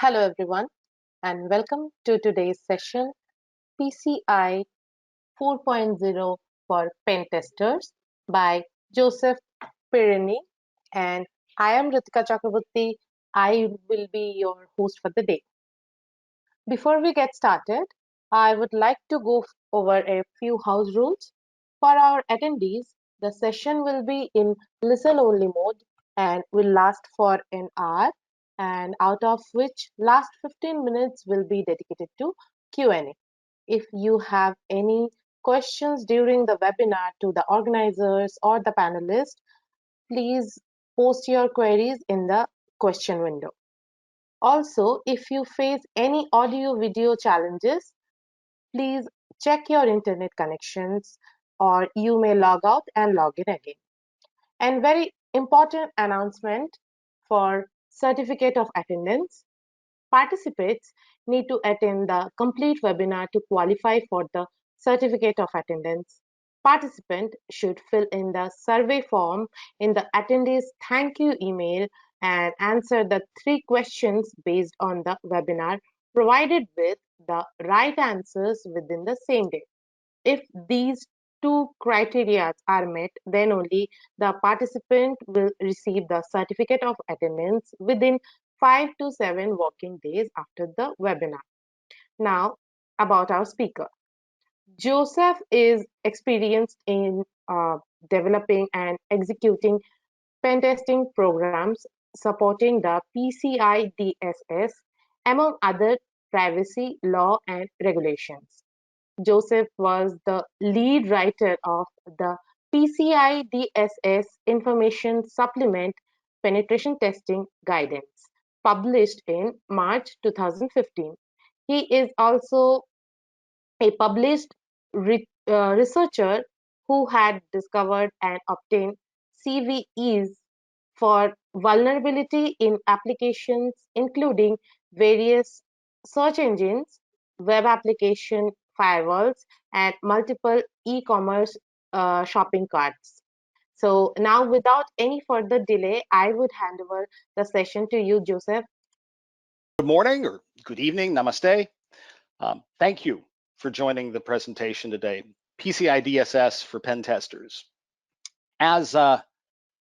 Hello everyone and welcome to today's session PCI 4.0 for pen testers by Joseph Pirini, and I am Ritika Chakraborty. I will be your host for the day. Before we get started, I would like to go over a few house rules. For our attendees, the session will be in listen-only mode and will last for an hour, and out of which last 15 minutes will be dedicated to Q&A. If you have any questions during the webinar to the organizers or the panelists, please post your queries in the question window. Also, if you face any audio-video challenges, please check your internet connections or you may log out and log in again. And very important announcement for certificate of attendance. Participants need to attend the complete webinar to qualify for the certificate of attendance. Participant should fill in the survey form in the attendees thank you email and answer the 3 questions based on the webinar, provided with the right answers within the same day. If these 2 criteria are met, then only the participant will receive the certificate of attendance within 5 to 7 working days after the webinar. Now, about our speaker. Joseph is experienced in developing and executing pen testing programs supporting the PCI DSS, among other privacy law and regulations. Joseph was the lead writer of the PCI DSS Information Supplement Penetration Testing Guidance, published in March 2015. He is also a published researcher who had discovered and obtained CVEs for vulnerability in applications including various search engines, web application firewalls, and multiple e-commerce shopping carts. So now, without any further delay, I would hand over the session to you, Joseph. Good morning or good evening, namaste. Thank you for joining the presentation today, PCI DSS for pen testers. As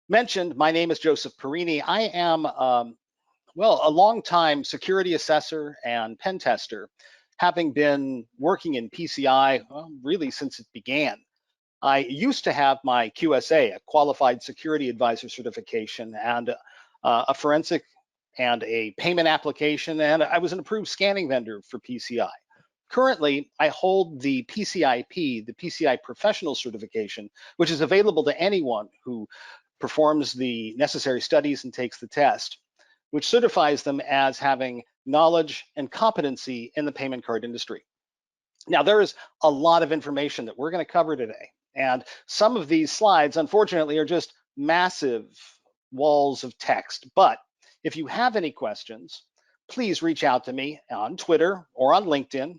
mentioned, my name is Joseph Pirini. I am, a longtime security assessor and pen tester, having been working in PCI really since it began. I used to have my QSA, a Qualified Security Advisor certification, and a forensic and a payment application, and I was an approved scanning vendor for PCI. Currently, I hold the PCIP, the PCI Professional Certification, which is available to anyone who performs the necessary studies and takes the test, which certifies them as having knowledge and competency in the payment card industry. Now, there is a lot of information that we're going to cover today, and some of these slides, unfortunately, are just massive walls of text. But if you have any questions, please reach out to me on Twitter or on LinkedIn,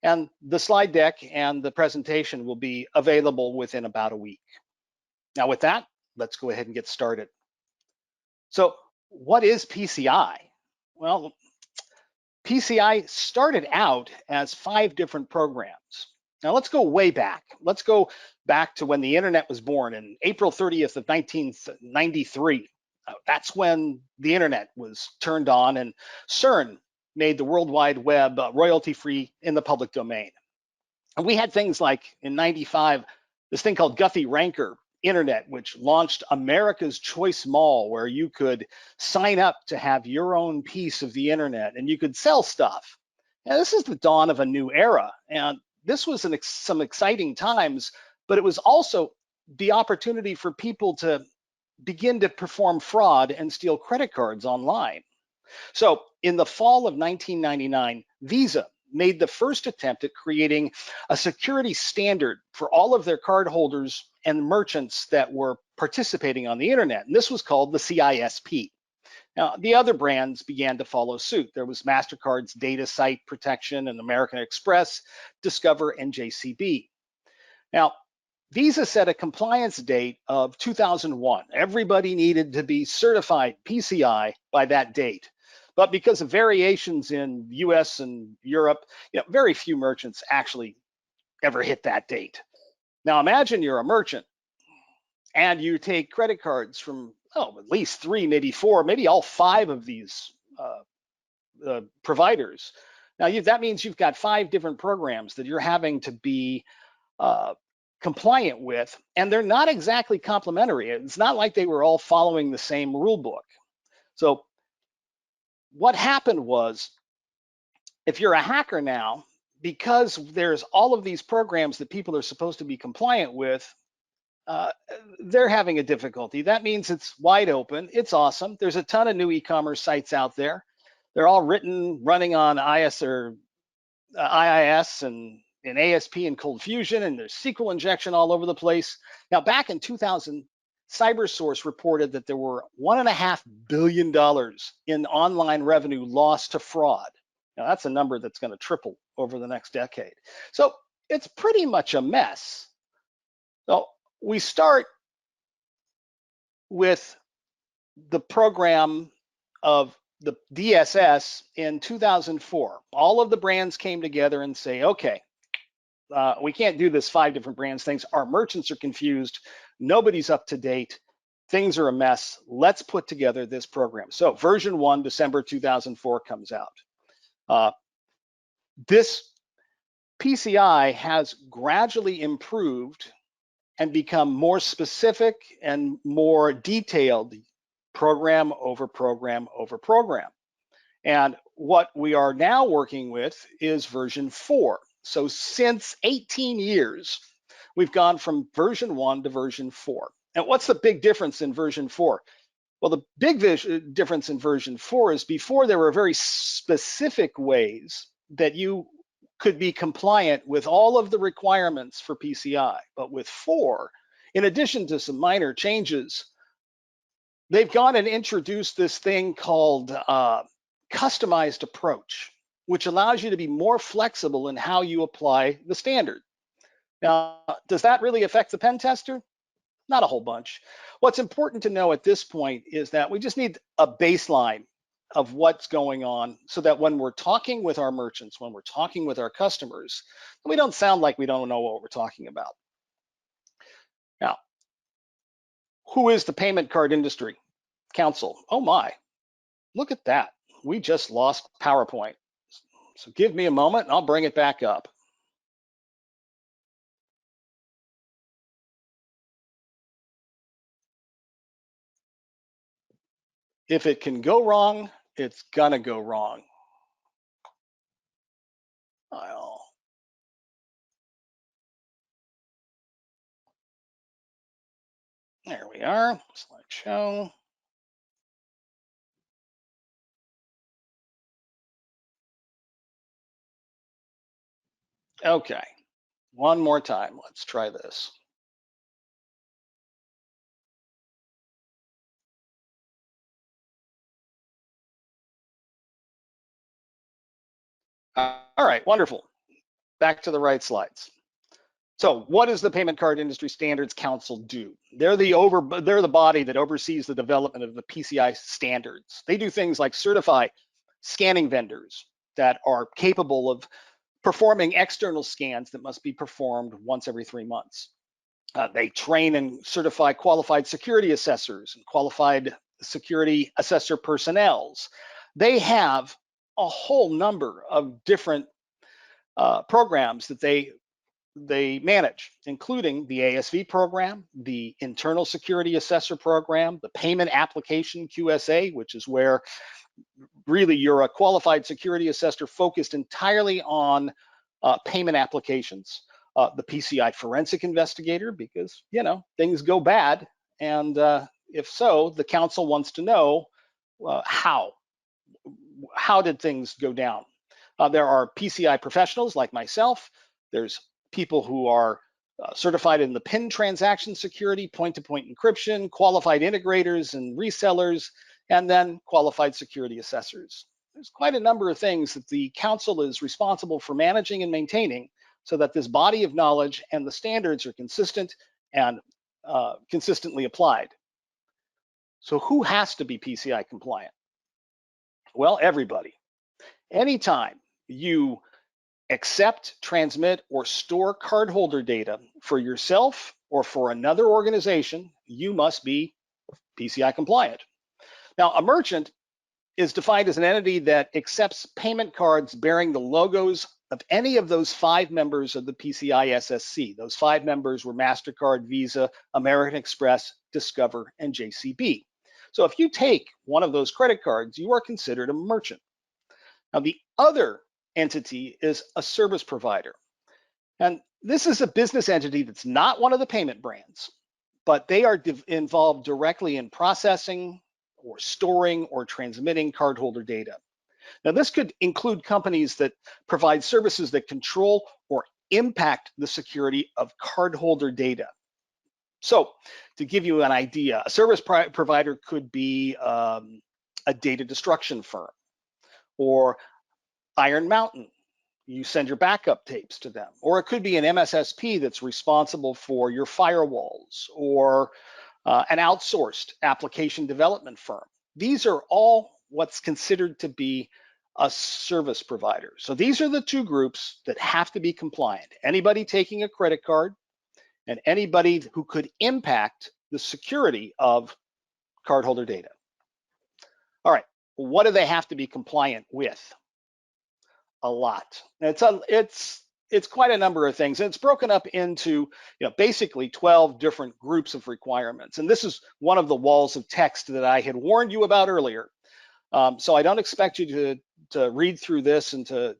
and the slide deck and the presentation will be available within about a week. Now, with that, let's go ahead and get started. So what is PCI? Well, PCI started out as 5 different programs. Now let's go way back. Let's go back to when the internet was born in April 30th of 1993. That's when the internet was turned on and CERN made the World Wide Web royalty-free in the public domain. And we had things like in 95, this thing called Guthy-Ranker Internet, which launched America's Choice Mall, where you could sign up to have your own piece of the internet and you could sell stuff. Now, this is the dawn of a new era. And this was some exciting times, but it was also the opportunity for people to begin to perform fraud and steal credit cards online. So in the fall of 1999, Visa made the first attempt at creating a security standard for all of their cardholders and merchants that were participating on the internet. And this was called the CISP. Now, the other brands began to follow suit. There was MasterCard's Data Site Protection and American Express, Discover, and JCB. Now, Visa set a compliance date of 2001. Everybody needed to be certified PCI by that date. But because of variations in US and Europe, very few merchants actually ever hit that date. Now imagine you're a merchant and you take credit cards from, at least 3, maybe 4, maybe all 5 of these providers. Now that means you've got 5 different programs that you're having to be compliant with, and they're not exactly complementary. It's not like they were all following the same rule book. So what happened was, if you're a hacker now, because there's all of these programs that people are supposed to be compliant with, they're having a difficulty. That means it's wide open. It's awesome. There's a ton of new e-commerce sites out there. They're all running on IIS and ASP and Cold Fusion, and there's SQL injection all over the place. Now, back in 2000, CyberSource reported that there were $1.5 billion in online revenue lost to fraud. Now, that's a number that's going to triple over the next decade. So it's pretty much a mess. So we start with the program of the DSS in 2004. All of the brands came together and say, okay, we can't do this 5 different brands things. Our merchants are confused. Nobody's up to date. Things are a mess. Let's put together this program. So version 1, December 2004 comes out. This PCI has gradually improved and become more specific and more detailed, program over program over program. And what we are now working with is version 4. So since 18 years, we've gone from version 1 to version 4. And what's the big difference in version 4? Well, the big difference in version 4 is, before there were very specific ways that you could be compliant with all of the requirements for PCI. But with 4, in addition to some minor changes, they've gone and introduced this thing called customized approach, which allows you to be more flexible in how you apply the standard. Now, does that really affect the pen tester? Not a whole bunch. What's important to know at this point is that we just need a baseline of what's going on, so that when we're talking with our merchants, when we're talking with our customers, we don't sound like we don't know what we're talking about. Now, who is the Payment Card Industry Council? Oh my, look at that. We just lost PowerPoint. So give me a moment and I'll bring it back up. If it can go wrong, it's gonna go wrong. There we are, slideshow. Okay, one more time, let's try this. All right, wonderful. Back to the right slides. So what does the Payment Card Industry Standards Council do? They're the body that oversees the development of the PCI standards. They do things like certify scanning vendors that are capable of performing external scans that must be performed once every 3 months. They train and certify qualified security assessors and qualified security assessor personnels. They have a whole number of different programs that they manage, including the ASV program, the internal security assessor program, the payment application QSA, which is where really you're a qualified security assessor focused entirely on payment applications, the PCI forensic investigator, because things go bad, and if so, the council wants to know how did things go down. There are PCI professionals like myself. There's people who are certified in the PIN transaction security, point-to-point encryption, qualified integrators and resellers, and then qualified security assessors. There's quite a number of things that the council is responsible for managing and maintaining, so that this body of knowledge and the standards are consistent and consistently applied. So who has to be PCI compliant? Well, everybody. Anytime you accept, transmit, or store cardholder data for yourself or for another organization, you must be PCI compliant. Now, a merchant is defined as an entity that accepts payment cards bearing the logos of any of those 5 members of the PCI SSC. Those 5 members were MasterCard, Visa, American Express, Discover, and JCB. So if you take one of those credit cards, you are considered a merchant. Now, the other entity is a service provider. And this is a business entity that's not one of the payment brands, but they are involved directly in processing or storing or transmitting cardholder data. Now, this could include companies that provide services that control or impact the security of cardholder data. So, to give you an idea, a service provider could be a data destruction firm or Iron Mountain. You send your backup tapes to them, or it could be an MSSP that's responsible for your firewalls, or an outsourced application development firm. These are all what's considered to be a service provider. So these are the 2 groups that have to be compliant. Anybody taking a credit card and anybody who could impact the security of cardholder data. All right, what do they have to be compliant with? A lot. It's quite a number of things, and it's broken up into basically 12 different groups of requirements. And this is one of the walls of text that I had warned you about earlier. So I don't expect you to read through this and to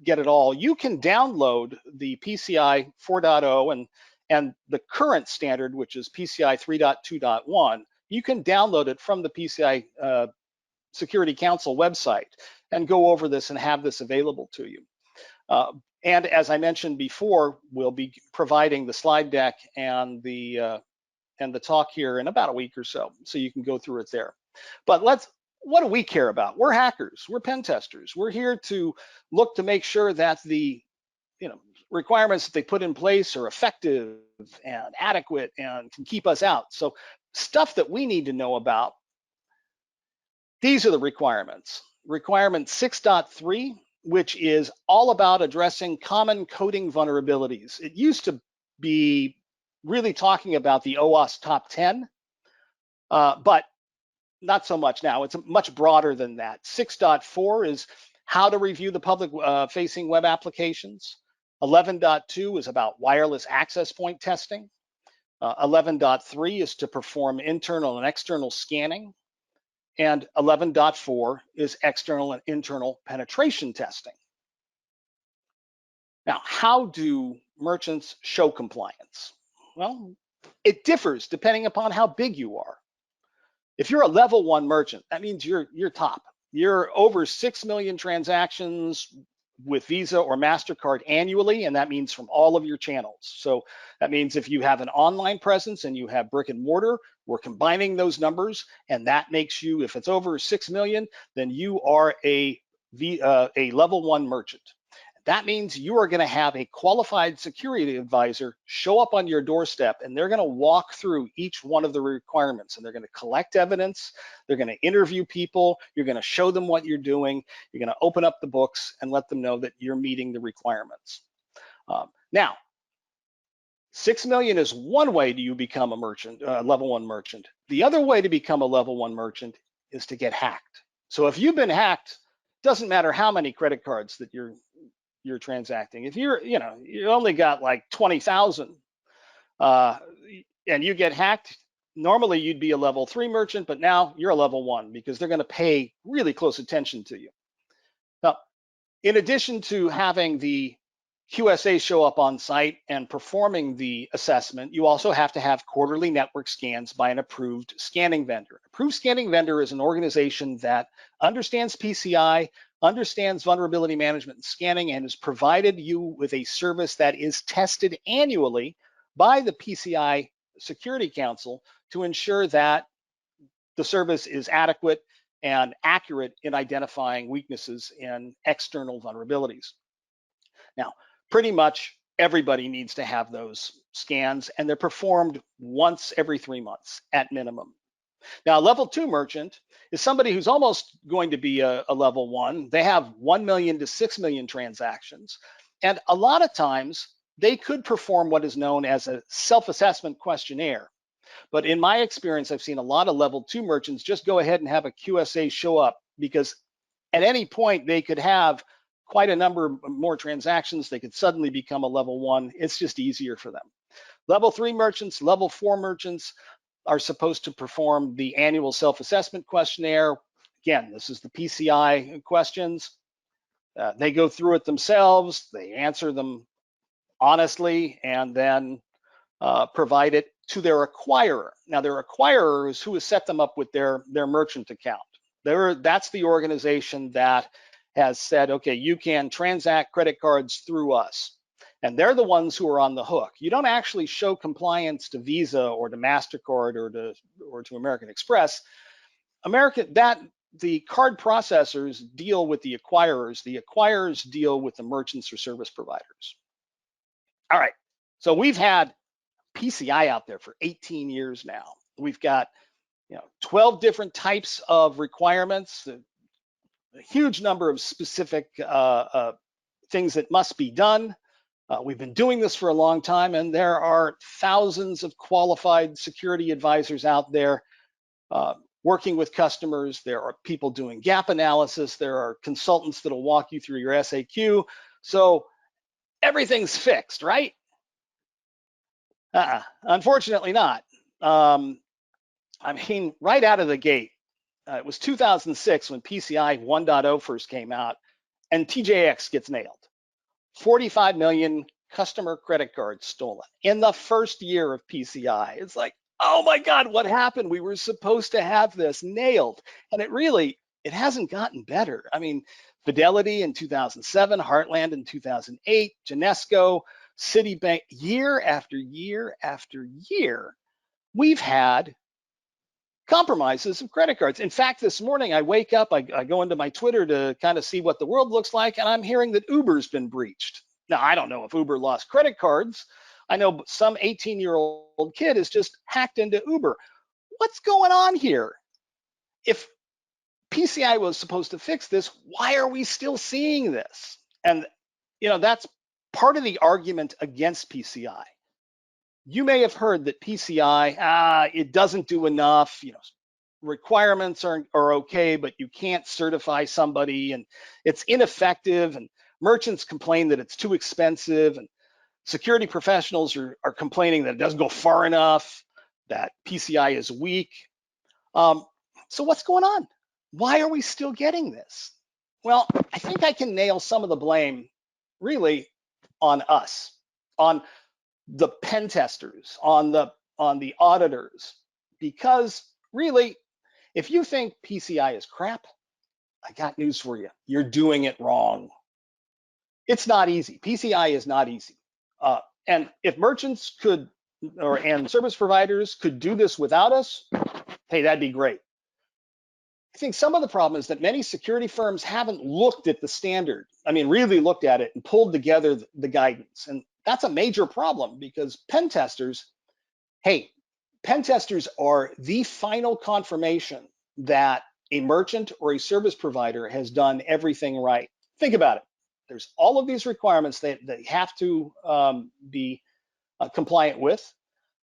get it all. You can download the PCI 4.0 and the current standard, which is PCI 3.2.1. You can download it from the PCI Security Council website and go over this and have this available to you. And as I mentioned before, we'll be providing the slide deck and the talk here in about a week or so you can go through it there. But what do we care about? We're hackers, we're pen testers. We're here to look to make sure that the requirements that they put in place are effective and adequate and can keep us out. So stuff that we need to know about. These are the requirements. Requirement 6.3, which is all about addressing common coding vulnerabilities. It used to be really talking about the OWASP top 10, but not so much now. It's much broader than that. 6.4 is how to review the public facing web applications. 11.2 is about wireless access point testing. 11.3 is to perform internal and external scanning. And 11.4 is external and internal penetration testing. Now, how do merchants show compliance? Well, it differs depending upon how big you are. If you're a level 1 merchant, that means you're top. You're over 6 million transactions with Visa or MasterCard annually, and that means from all of your channels. So that means if you have an online presence and you have brick and mortar, we're combining those numbers, and that makes you, if it's over 6 million, then you are a level 1 merchant. That means you are going to have a qualified security advisor show up on your doorstep, and they're going to walk through each one of the requirements, and they're going to collect evidence. They're going to interview people. You're going to show them what you're doing. You're going to open up the books and let them know that you're meeting the requirements. Now, 6 million is one way you become a merchant, level 1 merchant. The other way to become a level 1 merchant is to get hacked. So if you've been hacked, it doesn't matter how many credit cards that you're transacting. If you only got like 20,000 and you get hacked, normally you'd be a level 3 merchant, but now you're a level 1 because they're going to pay really close attention to you. Now, in addition to having the QSA show up on site and performing the assessment, you also have to have quarterly network scans by an approved scanning vendor. An approved scanning vendor is an organization that understands PCI, understands vulnerability management and scanning, and has provided you with a service that is tested annually by the PCI Security Council to ensure that the service is adequate and accurate in identifying weaknesses in external vulnerabilities. Now, pretty much everybody needs to have those scans, and they're performed once every 3 months at minimum. Now, a level 2 merchant is somebody who's almost going to be a level 1. They have 1 million to 6 million transactions. And a lot of times they could perform what is known as a self-assessment questionnaire. But in my experience, I've seen a lot of level 2 merchants just go ahead and have a QSA show up, because at any point they could have quite a number more transactions. They could suddenly become a level 1. It's just easier for them. Level 3 merchants, level 4 merchants are supposed to perform the annual self-assessment questionnaire. Again, this is the PCI questions. They go through it themselves, they answer them honestly, and then provide it to their acquirer. Now, their acquirer is who has set them up with their merchant account. That's the organization that has said, okay, you can transact credit cards through us. And they're the ones who are on the hook. You don't actually show compliance to Visa or to MasterCard or to American Express. The card processors deal with the acquirers deal with the merchants or service providers. All right, so we've had PCI out there for 18 years now. We've got 12 different types of requirements, a huge number of specific things that must be done. We've been doing this for a long time, and there are thousands of qualified security advisors out there working with customers. There are people doing gap analysis. There are consultants that'll walk you through your SAQ. So everything's fixed, right? Unfortunately not. I mean, right out of the gate, it was 2006 when PCI 1.0 first came out, and TJX gets nailed. 45 million customer credit cards stolen in the first year of PCI. It's like, oh my God, what happened? We were supposed to have this nailed. And it hasn't gotten better. I mean, Fidelity in 2007, Heartland in 2008, Genesco, Citibank, year after year after year, we've had compromises of credit cards. In fact, this morning I wake up, I go into my Twitter to kind of see what the world looks like, and I'm hearing that Uber's been breached. Now, I don't know if Uber lost credit cards. I know some 18-year-old kid has just hacked into Uber. What's going on here? If PCI was supposed to fix this, why are we still seeing this? And that's part of the argument against PCI. You may have heard that PCI, it doesn't do enough. Requirements are okay, but you can't certify somebody, and it's ineffective, and merchants complain that it's too expensive, and security professionals are complaining that it doesn't go far enough, that PCI is weak. So what's going on? Why are we still getting this? Well, I think I can nail some of the blame really on us, on the pen testers, on the auditors, because really, if you think PCI is crap, I got news for you. You're doing it wrong. It's not easy. PCI is not easy. And if merchants and service providers could do this without us, hey, that'd be great. I think some of the problem is that many security firms haven't looked at the standard. I mean, really looked at it and pulled together the guidance. And that's a major problem, because pen testers are the final confirmation that a merchant or a service provider has done everything right. Think about it. There's all of these requirements that they have to be compliant with.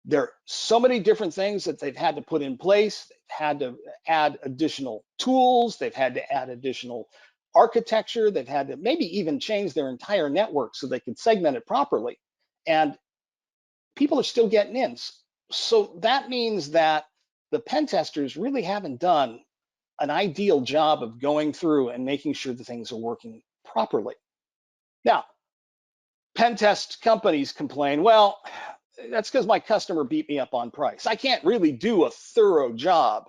There are so many different things that they've had to put in place. They've had to add additional tools. They've had to add additional architecture. They've had to maybe even change their entire network so they can segment it properly. And people are still getting in. So that means that the pen testers really haven't done an ideal job of going through and making sure the things are working properly. Now, pen test companies complain, well, that's because my customer beat me up on price. I can't really do a thorough job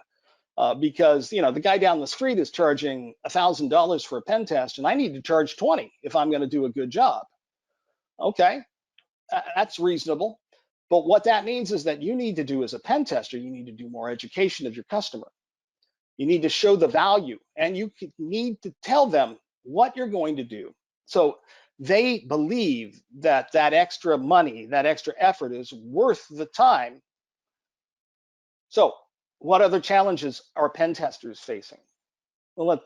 because the guy down the street is charging $1,000 for a pen test, and I need to charge $20 if I'm going to do a good job. Okay, that's reasonable. But what that means is that you need to do, as a pen tester, you need to do more education of your customer. You need to show the value, and you need to tell them what you're going to do. So they believe that extra money, that extra effort is worth the time. So What other challenges are pen testers facing? Well,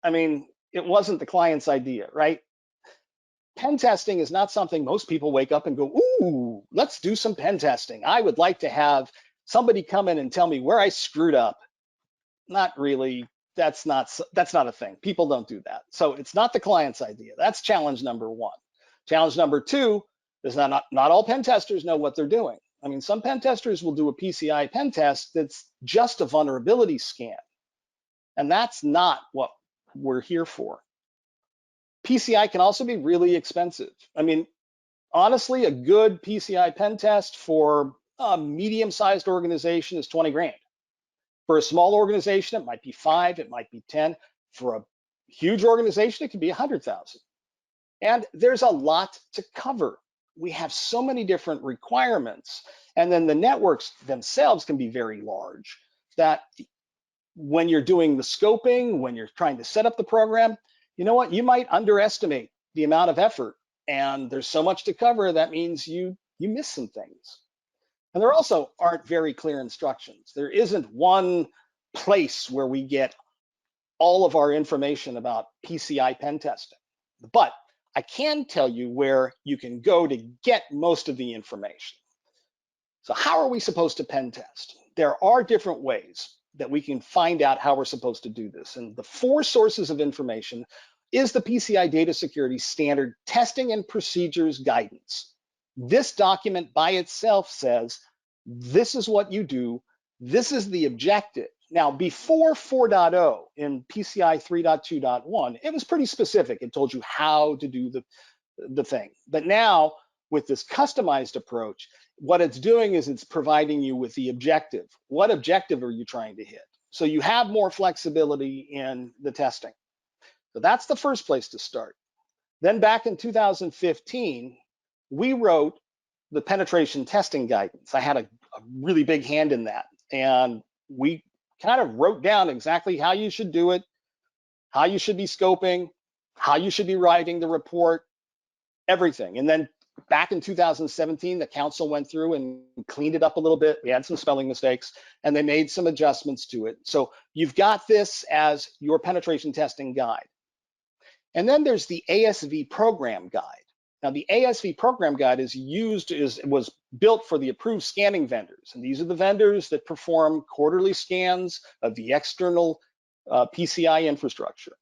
it wasn't the client's idea, right? Pen testing is not something most people wake up and go, ooh, let's do some pen testing. I would like to have somebody come in and tell me where I screwed up. Not really. That's not a thing. People don't do that. So it's not the client's idea. That's challenge number one. Challenge number two is not all pen testers know what they're doing. I mean, some pen testers will do a PCI pen test that's just a vulnerability scan. And that's not what we're here for. PCI can also be really expensive. I mean, honestly, a good PCI pen test for a medium-sized organization is 20 grand. For a small organization, it might be 5, it might be 10. For a huge organization, it could be 100,000. And there's a lot to cover. We have so many different requirements. And then the networks themselves can be very large that when you're doing the scoping, when you're trying to set up the program, you know what, you might underestimate the amount of effort, and there's so much to cover that means you miss some things. And there also aren't very clear instructions. There isn't one place where we get all of our information about PCI pen testing. But I can tell you where you can go to get most of the information. So how are we supposed to pen test? There are different ways that we can find out how we're supposed to do this. And the 4 sources of information is the PCI Data Security Standard Testing and Procedures Guidance. This document by itself says, this is what you do, this is the objective. Now, before 4.0 in PCI 3.2.1, it was pretty specific. It told you how to do the thing. But now, with this customized approach, what it's doing is it's providing you with the objective. What objective are you trying to hit? So you have more flexibility in the testing. So that's the first place to start. Then back in 2015, we wrote the penetration testing guidance. I had a really big hand in that. And we kind of wrote down exactly how you should do it, how you should be scoping, how you should be writing the report, everything. And then back in 2017, the council went through and cleaned it up a little bit. We had some spelling mistakes, and they made some adjustments to it. So you've got this as your penetration testing guide. And then there's the ASV program guide. Now, the ASV program guide was built for the approved scanning vendors. And these are the vendors that perform quarterly scans of the external PCI infrastructure.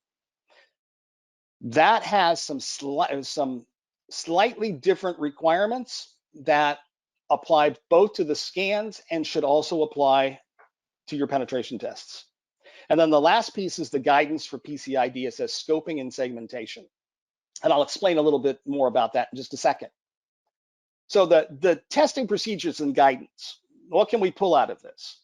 That has some slightly different requirements that apply both to the scans and should also apply to your penetration tests. And then the last piece is the guidance for PCI DSS scoping and segmentation. And I'll explain a little bit more about that in just a second. So the testing procedures and guidance, what can we pull out of this?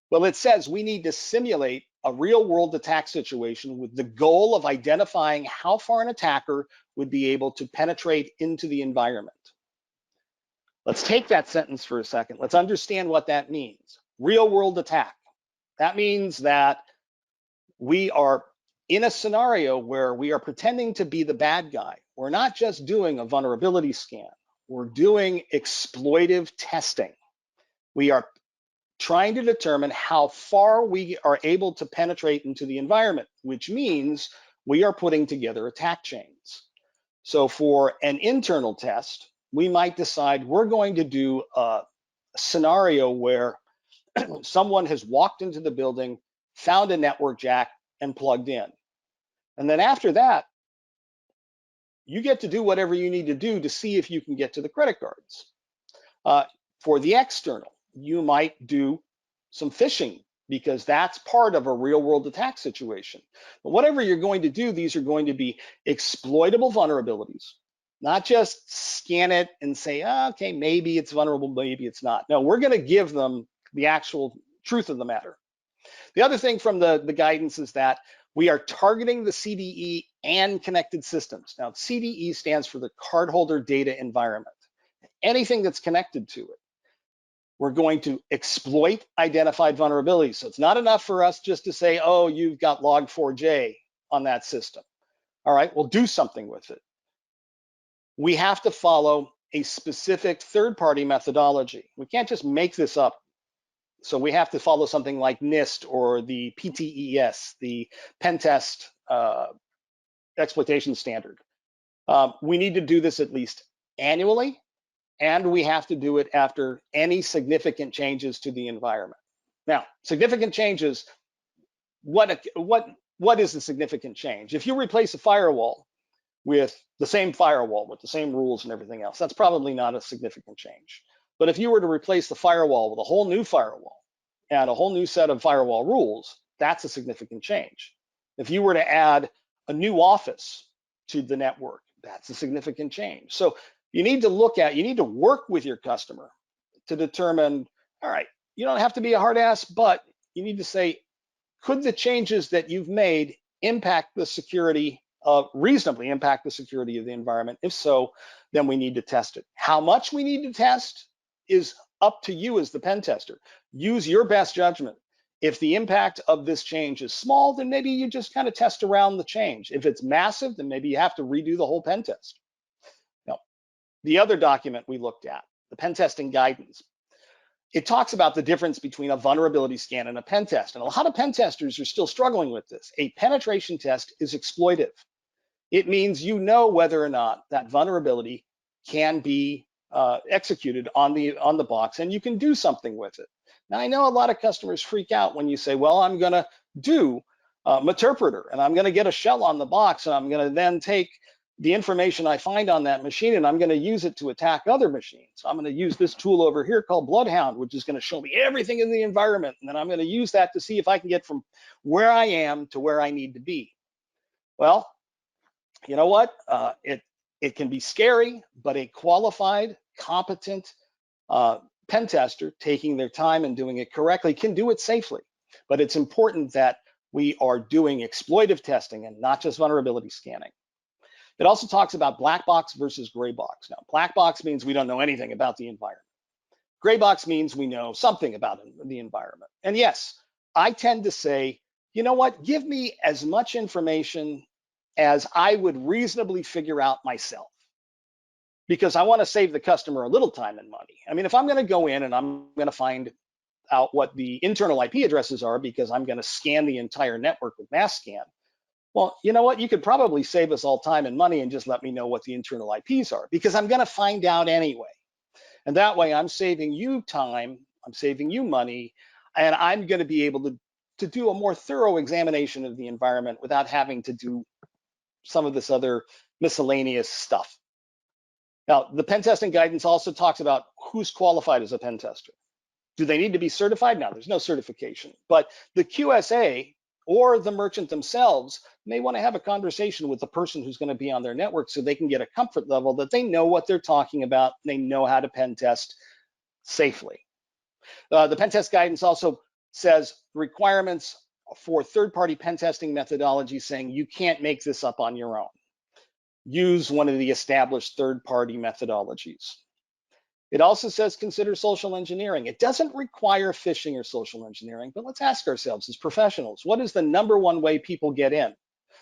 Well, it says we need to simulate a real world attack situation with the goal of identifying how far an attacker would be able to penetrate into the environment. Let's take that sentence for a second. Let's understand what that means. Real world attack. That means that we are in a scenario where we are pretending to be the bad guy. We're not just doing a vulnerability scan. We're doing exploitive testing. We are trying to determine how far we are able to penetrate into the environment, which means we are putting together attack chains. So for an internal test, we might decide we're going to do a scenario where someone has walked into the building, found a network jack, and plugged in. And then after that, you get to do whatever you need to do to see if you can get to the credit cards. For the external, you might do some phishing because that's part of a real world attack situation. But whatever you're going to do, these are going to be exploitable vulnerabilities, not just scan it and say, oh, okay, maybe it's vulnerable, maybe it's not. No, we're going to give them the actual truth of the matter. The other thing from the guidance is that we are targeting the CDE and connected systems. Now, CDE stands for the cardholder data environment. Anything that's connected to it, we're going to exploit identified vulnerabilities. So it's not enough for us just to say, oh, you've got log4j on that system. All right, we'll do something with it. We have to follow a specific third-party methodology. We can't just make this up So we have to follow something like NIST or the PTES, the Pen Test Exploitation Standard. We need to do this at least annually, and we have to do it after any significant changes to the environment. Now, significant changes, what is the significant change? If you replace a firewall with the same firewall, with the same rules and everything else, that's probably not a significant change. But if you were to replace the firewall with a whole new firewall and a whole new set of firewall rules, that's a significant change. If you were to add a new office to the network, that's a significant change. So you need to work with your customer to determine, all right, you don't have to be a hard ass, but you need to say, could the changes that you've made impact the security, reasonably impact the security of the environment? If so, then we need to test it. How much we need to test is up to you as the pen tester. Use your best judgment. If the impact of this change is small, then maybe you just kind of test around the change. If it's massive, then maybe you have to redo the whole pen test. Now, the other document we looked at, the pen testing guidance, it talks about the difference between a vulnerability scan and a pen test. And a lot of pen testers are still struggling with this. A penetration test is exploitive. It means you know whether or not that vulnerability can be executed on the box, and you can do something with it. Now, I know a lot of customers freak out when you say, well, I'm going to do Meterpreter, and I'm going to get a shell on the box, and I'm going to then take the information I find on that machine, and I'm going to use it to attack other machines. So I'm going to use this tool over here called Bloodhound, which is going to show me everything in the environment, and then I'm going to use that to see if I can get from where I am to where I need to be. Well, you know what? It can be scary, but a qualified, competent pen tester taking their time and doing it correctly can do it safely. But it's important that we are doing exploitive testing and not just vulnerability scanning. It also talks about black box versus gray box. Now, black box means we don't know anything about the environment. Gray box means we know something about the environment. And yes, I tend to say, you know what? Give me as much information as I would reasonably figure out myself, because I want to save the customer a little time and money. I mean, if I'm going to go in and I'm going to find out what the internal IP addresses are because I'm going to scan the entire network with mass scan, well, you know what? You could probably save us all time and money and just let me know what the internal IPs are, because I'm going to find out anyway. And that way I'm saving you time, I'm saving you money, and I'm going to be able to do a more thorough examination of the environment without having to do some of this other miscellaneous stuff. Now, the pen testing guidance also talks about who's qualified as a pen tester. Do they need to be certified? No, there's no certification. But the QSA or the merchant themselves may want to have a conversation with the person who's going to be on their network so they can get a comfort level that they know what they're talking about, they know how to pen test safely. The pen test guidance also says requirements for third-party pen testing methodology, saying you can't make this up on your own. Use one of the established third-party methodologies. It also says consider social engineering. It doesn't require phishing or social engineering, but let's ask ourselves as professionals, what is the number one way people get in?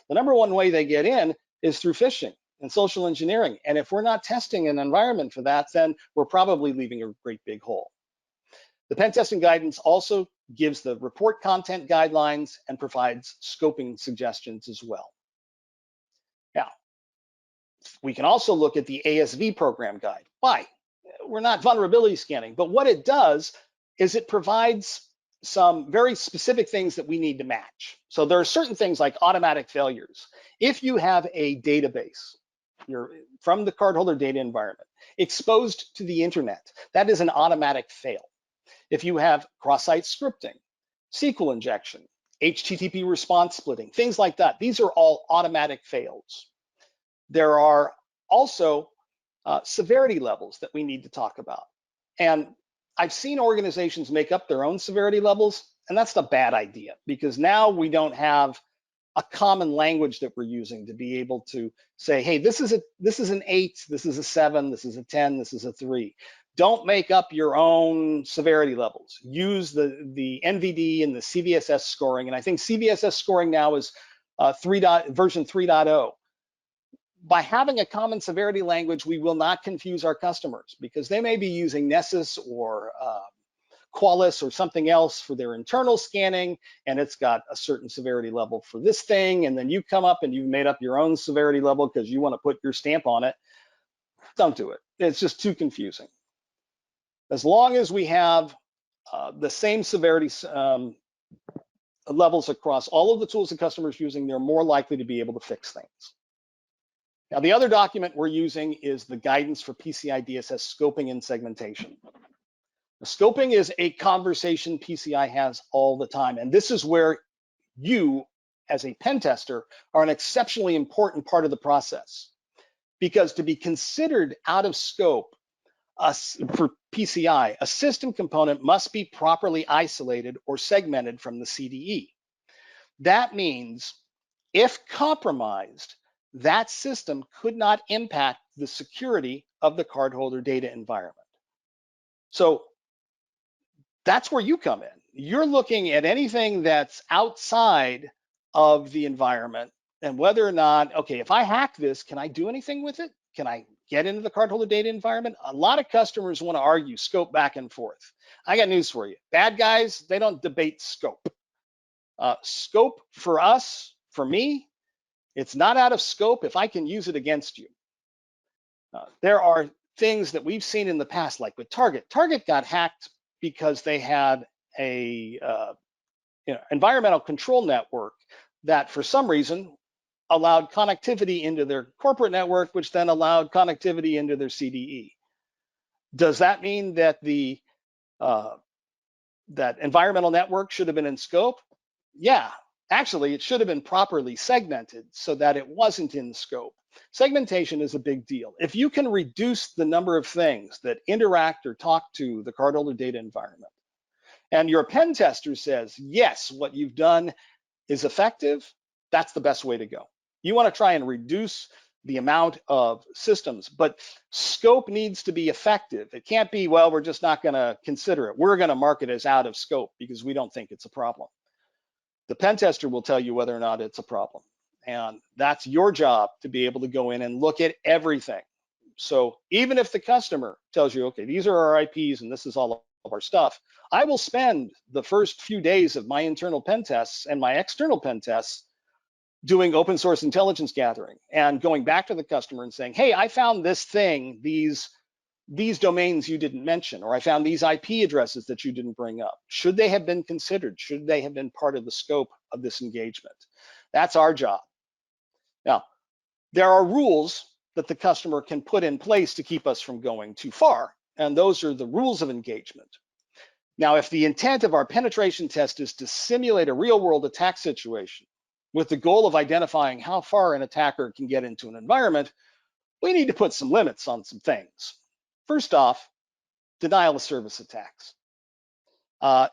The number one way they get in is through phishing and social engineering. And if we're not testing an environment for that, then we're probably leaving a great big hole. The pen testing guidance also gives the report content guidelines and provides scoping suggestions as well. Now, we can also look at the ASV program guide. Why? We're not vulnerability scanning, but what it does is it provides some very specific things that we need to match. So there are certain things like automatic failures. If you have a database, you're from the cardholder data environment, exposed to the internet, that is an automatic fail. If you have cross-site scripting, SQL injection, HTTP response splitting, things like that, these are all automatic fails. There are also severity levels that we need to talk about. And I've seen organizations make up their own severity levels, and that's a bad idea, because now we don't have a common language that we're using to be able to say, hey, this is an 8, this is a 7, this is a 10, this is a 3. Don't make up your own severity levels. Use the NVD and the CVSS scoring. And I think CVSS scoring now is version 3.0. By having a common severity language, we will not confuse our customers, because they may be using Nessus or Qualys or something else for their internal scanning, and it's got a certain severity level for this thing, and then you come up and you've made up your own severity level because you want to put your stamp on it. Don't do it. It's just too confusing. As long as we have the same severity levels across all of the tools the customer's using, they're more likely to be able to fix things. Now, the other document we're using is the guidance for PCI DSS scoping and segmentation. Scoping is a conversation PCI has all the time, and this is where you, as a pen tester, are an exceptionally important part of the process. Because to be considered out of scope for PCI, a system component must be properly isolated or segmented from the CDE. That means if compromised, that system could not impact the security of the cardholder data environment. So that's where you come in. You're looking at anything that's outside of the environment and whether or not, okay, if I hack this, can I do anything with it? Can I get into the cardholder data environment? A lot of customers want to argue scope back and forth. I got news for you. Bad guys, they don't debate scope. Scope for us, for me, it's not out of scope if I can use it against you. There are things that we've seen in the past, like with Target. Target got hacked because they had a environmental control network that for some reason allowed connectivity into their corporate network, which then allowed connectivity into their CDE. Does that mean that the that environmental network should have been in scope? Yeah, actually, it should have been properly segmented so that it wasn't in scope. Segmentation is a big deal. If you can reduce the number of things that interact or talk to the cardholder data environment, and your pen tester says, yes, what you've done is effective, that's the best way to go. You want to try and reduce the amount of systems, but scope needs to be effective. It can't be, well, we're just not going to consider it. We're going to mark it as out of scope because we don't think it's a problem. The pen tester will tell you whether or not it's a problem. And that's your job to be able to go in and look at everything. So even if the customer tells you, okay, these are our IPs and this is all of our stuff, I will spend the first few days of my internal pen tests and my external pen tests doing open source intelligence gathering and going back to the customer and saying, hey, I found this thing, these domains you didn't mention, or I found these IP addresses that you didn't bring up. Should they have been considered? Should they have been part of the scope of this engagement? That's our job. Now, there are rules that the customer can put in place to keep us from going too far, and those are the rules of engagement. Now, if the intent of our penetration test is to simulate a real-world attack situation with the goal of identifying how far an attacker can get into an environment, we need to put some limits on some things. First off, denial of service attacks.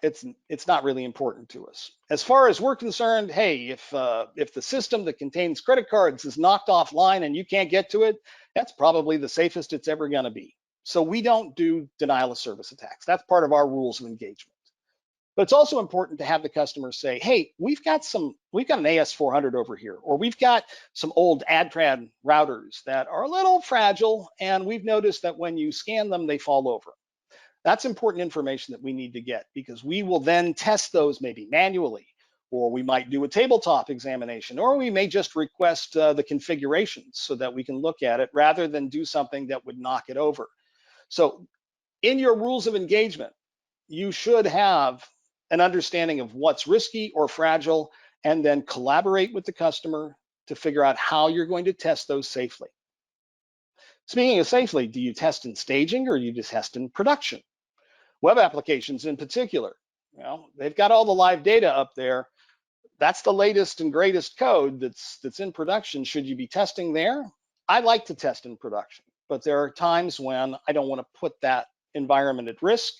It's not really important to us. As far as we're concerned, hey, if the system that contains credit cards is knocked offline and you can't get to it, that's probably the safest it's ever going to be. So we don't do denial of service attacks. That's part of our rules of engagement. But it's also important to have the customer say, hey, we've got an AS400 over here, or we've got some old AdTrad routers that are a little fragile, and we've noticed that when you scan them, they fall over. That's important information that we need to get because we will then test those maybe manually, or we might do a tabletop examination, or we may just request the configurations so that we can look at it rather than do something that would knock it over. So in your rules of engagement, you should have an understanding of what's risky or fragile, and then collaborate with the customer to figure out how you're going to test those safely. Speaking of safely, do you test in staging or do you just test in production? Web applications in particular, they've got all the live data up there. That's the latest and greatest code that's in production. Should you be testing there? I like to test in production, but there are times when I don't want to put that environment at risk.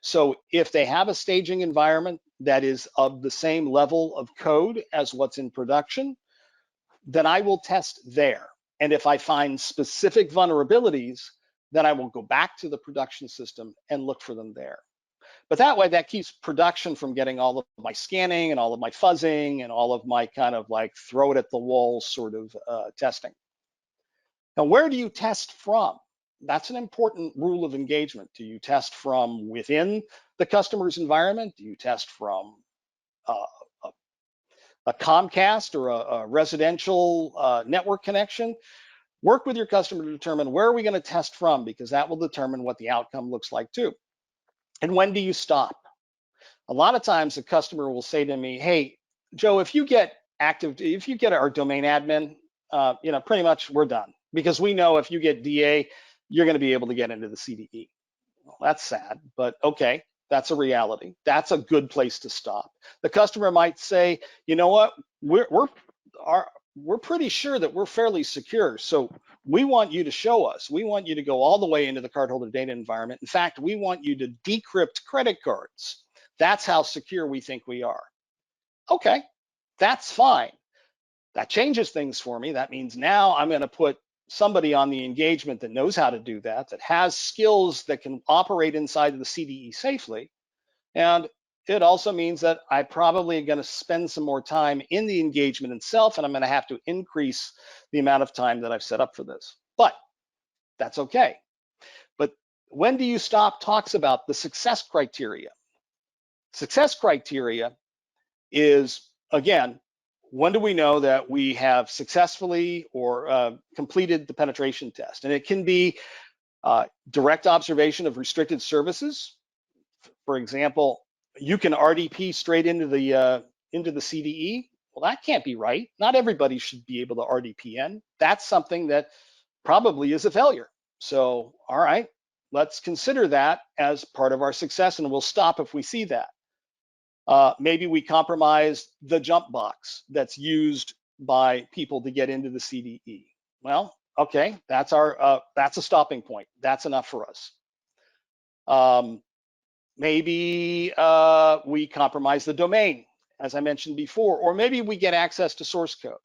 So if they have a staging environment that is of the same level of code as what's in production, then I will test there. And if I find specific vulnerabilities, then I will go back to the production system and look for them there. But that way, that keeps production from getting all of my scanning and all of my fuzzing and all of my kind of like throw it at the wall sort of testing. Now, where do you test from? That's an important rule of engagement. Do you test from within the customer's environment? Do you test from uh, a Comcast or a residential network connection? Work with your customer to determine where are we going to test from, because that will determine what the outcome looks like too. And when do you stop? A lot of times the customer will say to me, hey, Joe, if you get our domain admin, pretty much we're done, because we know if you get DA, you're going to be able to get into the CDE. Well, that's sad, but okay, that's a reality. That's a good place to stop. The customer might say, you know what, we're pretty sure that we're fairly secure, so we want you to show us. We want you to go all the way into the cardholder data environment. In fact, we want you to decrypt credit cards. That's how secure we think we are. Okay, that's fine. That changes things for me. That means now I'm going to put somebody on the engagement that knows how to do that, that has skills that can operate inside of the CDE safely. And it also means that I probably am going to spend some more time in the engagement itself, and I'm going to have to increase the amount of time that I've set up for this. But that's okay. But when do you stop talks about the success criteria. Success criteria is, again, when do we know that we have successfully or completed the penetration test? And it can be direct observation of restricted services. For example, you can RDP straight into the CDE. Well, that can't be right. Not everybody should be able to RDP in. That's something that probably is a failure. So, all right, let's consider that as part of our success, and we'll stop if we see that. Maybe we compromise the jump box that's used by people to get into the CDE. Well, okay, that's a stopping point. That's enough for us. Maybe we compromise the domain, as I mentioned before, or maybe we get access to source code.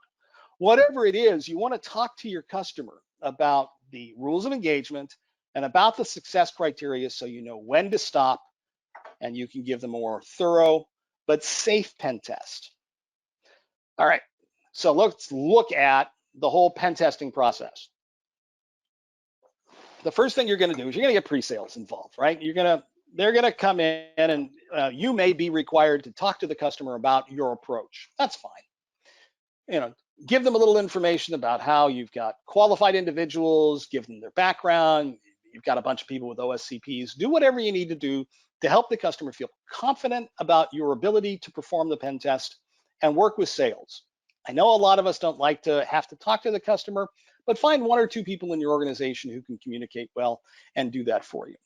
Whatever it is, you want to talk to your customer about the rules of engagement and about the success criteria, so you know when to stop and you can give them a more thorough but safe pen test. All right, so let's look at the whole pen testing process. The first thing you're going to do is you're going to get pre-sales involved, right? They're going to come in, and you may be required to talk to the customer about your approach. That's fine. Give them a little information about how you've got qualified individuals, give them their background, you've got a bunch of people with OSCPs. Do whatever you need to do to help the customer feel confident about your ability to perform the pen test, and work with sales. I know a lot of us don't like to have to talk to the customer, but find one or two people in your organization who can communicate well and do that for you.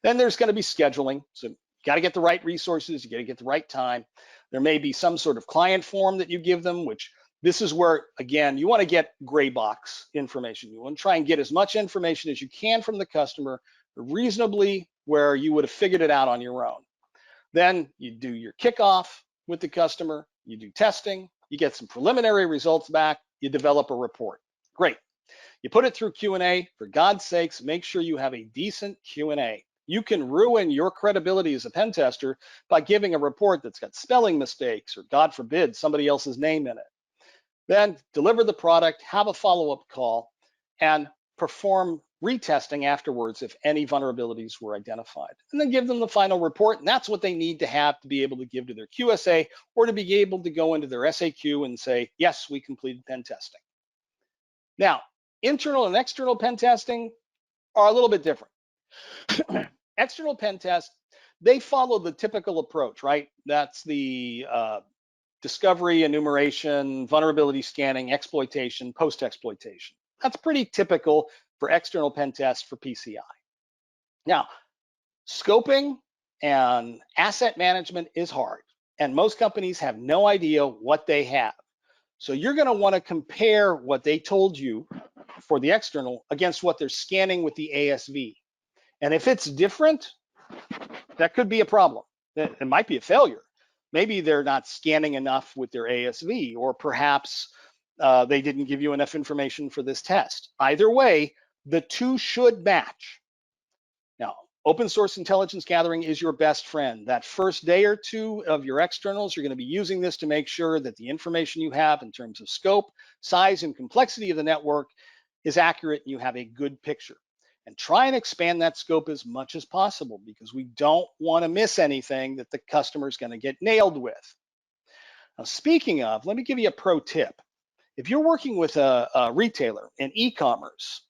Then there's going to be scheduling. So you got to get the right resources, you got to get the right time. There may be some sort of client form that you give them, which this is where, again, you want to get gray box information. You want to try and get as much information as you can from the customer reasonably where you would have figured it out on your own. Then you do your kickoff with the customer, you do testing, you get some preliminary results back, you develop a report. Great. You put it through Q&A. For God's sakes, make sure you have a decent Q&A. You can ruin your credibility as a pen tester by giving a report that's got spelling mistakes or, God forbid, somebody else's name in it. Then deliver the product, have a follow-up call, and perform retesting afterwards if any vulnerabilities were identified. And then give them the final report, and that's what they need to have to be able to give to their QSA or to be able to go into their SAQ and say, yes, we completed pen testing. Now, internal and external pen testing are a little bit different. External pen tests, they follow the typical approach, right? That's the discovery, enumeration, vulnerability scanning, exploitation, post-exploitation. That's pretty typical for external pen tests for PCI. Now, scoping and asset management is hard, and most companies have no idea what they have. So you're going to want to compare what they told you for the external against what they're scanning with the ASV. And if it's different, that could be a problem. It might be a failure. Maybe they're not scanning enough with their ASV, or perhaps they didn't give you enough information for this test. Either way, the two should match. Now, open source intelligence gathering is your best friend. That first day or two of your externals, you're going to be using this to make sure that the information you have in terms of scope, size, and complexity of the network is accurate and you have a good picture. and try and expand that scope as much as possible, because we don't want to miss anything that the customer is going to get nailed with. Now, speaking of, let me give you a pro tip. If you're working with a retailer in e-commerce,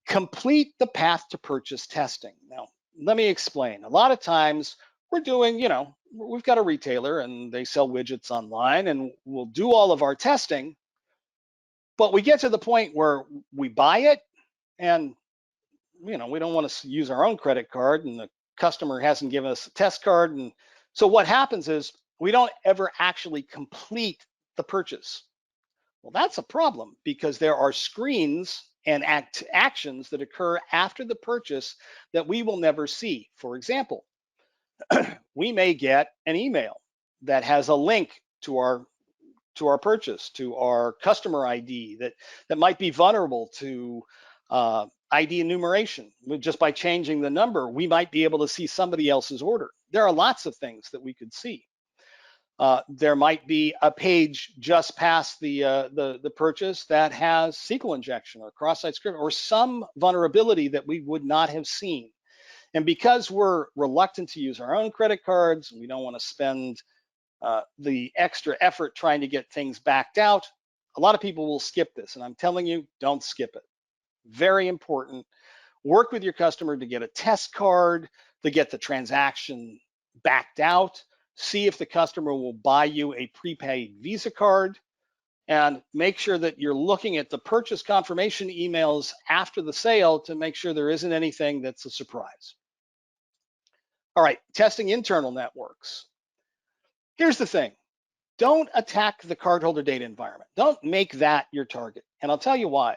complete the path to purchase testing. Now, let me explain. A lot of times we're doing, we've got a retailer and they sell widgets online, and we'll do all of our testing, but we get to the point where we buy it and, we don't want to use our own credit card, and the customer hasn't given us a test card. And so what happens is we don't ever actually complete the purchase. Well, that's a problem, because there are screens and actions that occur after the purchase that we will never see. For example, we may get an email that has a link to our purchase, to our customer ID that might be vulnerable to ID enumeration. Just by changing the number, we might be able to see somebody else's order. There are lots of things that we could see. There might be a page just past the purchase that has SQL injection or cross-site script or some vulnerability that we would not have seen. And because we're reluctant to use our own credit cards, we don't want to spend the extra effort trying to get things backed out, a lot of people will skip this. And I'm telling you, don't skip it. Very important. Work with your customer to get a test card, to get the transaction backed out. See if the customer will buy you a prepaid Visa card, and make sure that you're looking at the purchase confirmation emails after the sale to make sure there isn't anything that's a surprise. All right, testing internal networks. Here's the thing. Don't attack the cardholder data environment. Don't make that your target. And I'll tell you why.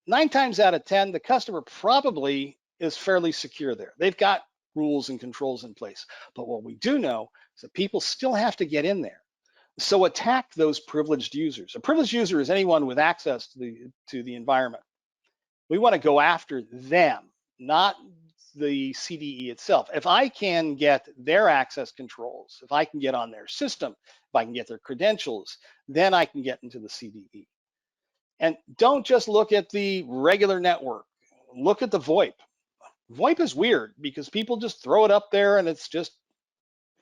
9 times out of 10, the customer probably is fairly secure there. They've got rules and controls in place. But what we do know is that people still have to get in there. So attack those privileged users. A privileged user is anyone with access to the environment. We want to go after them, not the CDE itself. If I can get their access controls, if I can get on their system, if I can get their credentials, then I can get into the CDE. And don't just look at the regular network. Look at the VoIP. VoIP is weird because people just throw it up there and it's just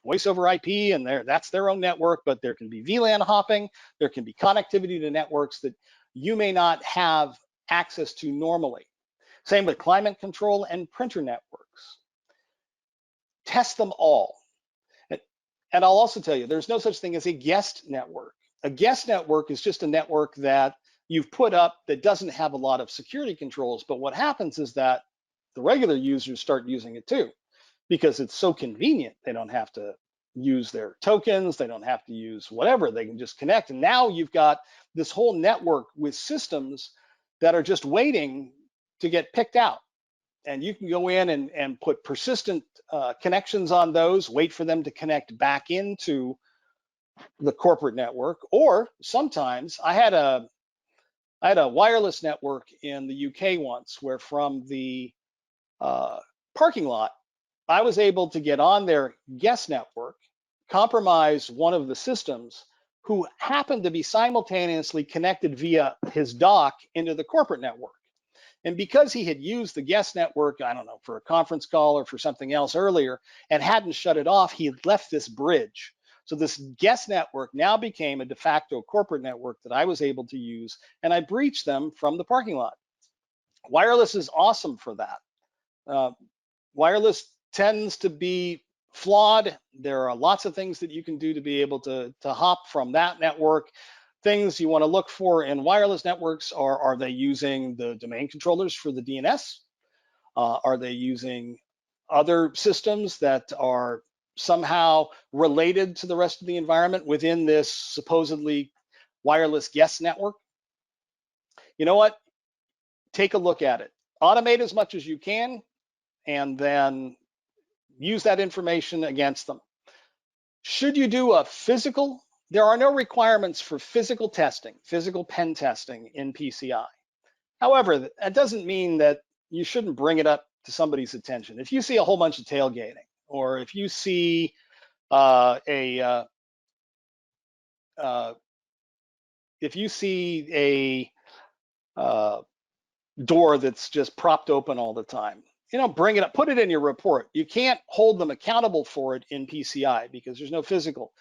voice over IP, and that's their own network, but there can be VLAN hopping, there can be connectivity to networks that you may not have access to normally. Same with climate control and printer networks. Test them all. And I'll also tell you, there's no such thing as a guest network. A guest network is just a network that you've put up that doesn't have a lot of security controls, but what happens is that the regular users start using it too, because it's so convenient. They don't have to use their tokens, they don't have to use whatever, they can just connect. And now you've got this whole network with systems that are just waiting to get picked out. And you can go in and put persistent connections on those, wait for them to connect back into the corporate network. Or sometimes I had a wireless network in the UK once, where from the parking lot, I was able to get on their guest network, compromise one of the systems who happened to be simultaneously connected via his dock into the corporate network. And because he had used the guest network, I don't know, for a conference call or for something else earlier and hadn't shut it off, he had left this bridge. So this guest network now became a de facto corporate network that I was able to use, and I breached them from the parking lot. Wireless is awesome for that. Wireless tends to be flawed. There are lots of things that you can do to be able to hop from that network. Things you want to look for in wireless networks are they using the domain controllers for the DNS? Are they using other systems that are somehow related to the rest of the environment within this supposedly wireless guest network? You know what? Take a look at it. Automate as much as you can, and then use that information against them. Should you do a physical? There are no requirements for physical testing, physical pen testing in PCI. However, that doesn't mean that you shouldn't bring it up to somebody's attention. If you see a whole bunch of tailgating, or if you see a door that's just propped open all the time. Bring it up, put it in your report. You can't hold them accountable for it in PCI because there's no physical,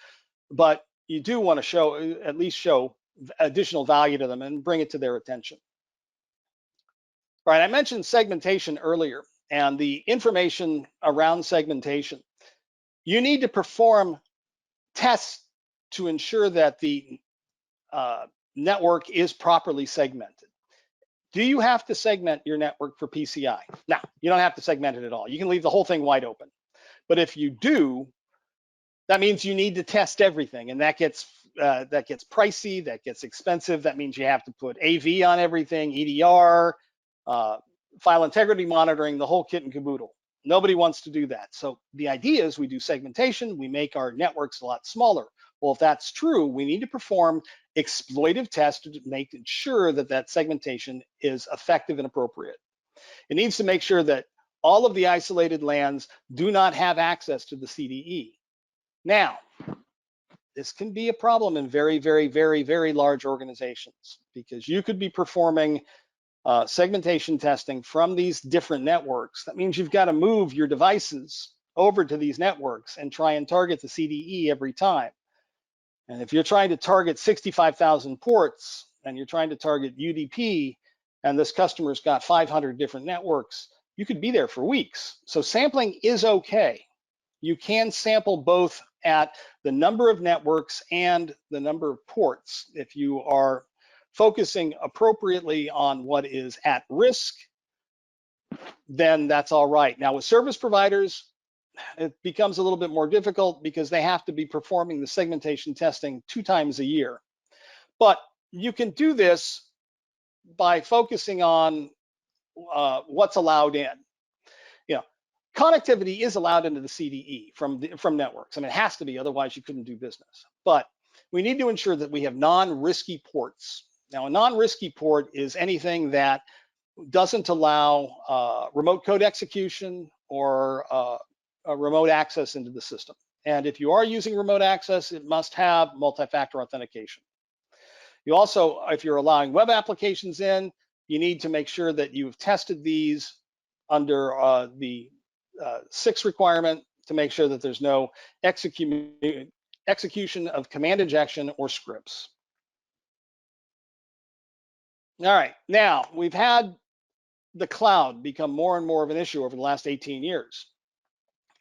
but you do want to at least show additional value to them and bring it to their attention. All right, I mentioned segmentation earlier and the information around segmentation. You need to perform tests to ensure that the network is properly segmented. Do you have to segment your network for PCI? No, you don't have to segment it at all. You can leave the whole thing wide open. But if you do, that means you need to test everything, and that gets pricey, that gets expensive. That means you have to put AV on everything, EDR, file integrity monitoring, the whole kit and caboodle. Nobody wants to do that. So the idea is we do segmentation, we make our networks a lot smaller. Well, if that's true, we need to perform exploitive tests to make sure that that segmentation is effective and appropriate. It needs to make sure that all of the isolated LANs do not have access to the CDE. Now, this can be a problem in very, very, very, very large organizations because you could be performing segmentation testing from these different networks. That means you've got to move your devices over to these networks and try and target the CDE every time. And if you're trying to target 65,000 ports and you're trying to target UDP and this customer's got 500 different networks, you could be there for weeks. So sampling is okay. You can sample both at the number of networks and the number of ports. If you are focusing appropriately on what is at risk, then that's all right. Now with service providers, it becomes a little bit more difficult because they have to be performing the segmentation testing 2 times a year. But you can do this by focusing on what's allowed in. Connectivity is allowed into the CDE from networks. I mean, it has to be, otherwise you couldn't do business. But we need to ensure that we have non-risky ports. Now, a non-risky port is anything that doesn't allow remote code execution or a remote access into the system. And if you are using remote access, it must have multi-factor authentication. You also, if you're allowing web applications in, you need to make sure that you've tested these under the 6 requirement to make sure that there's no execution of command injection or scripts. All right, now we've had the cloud become more and more of an issue over the last 18 years.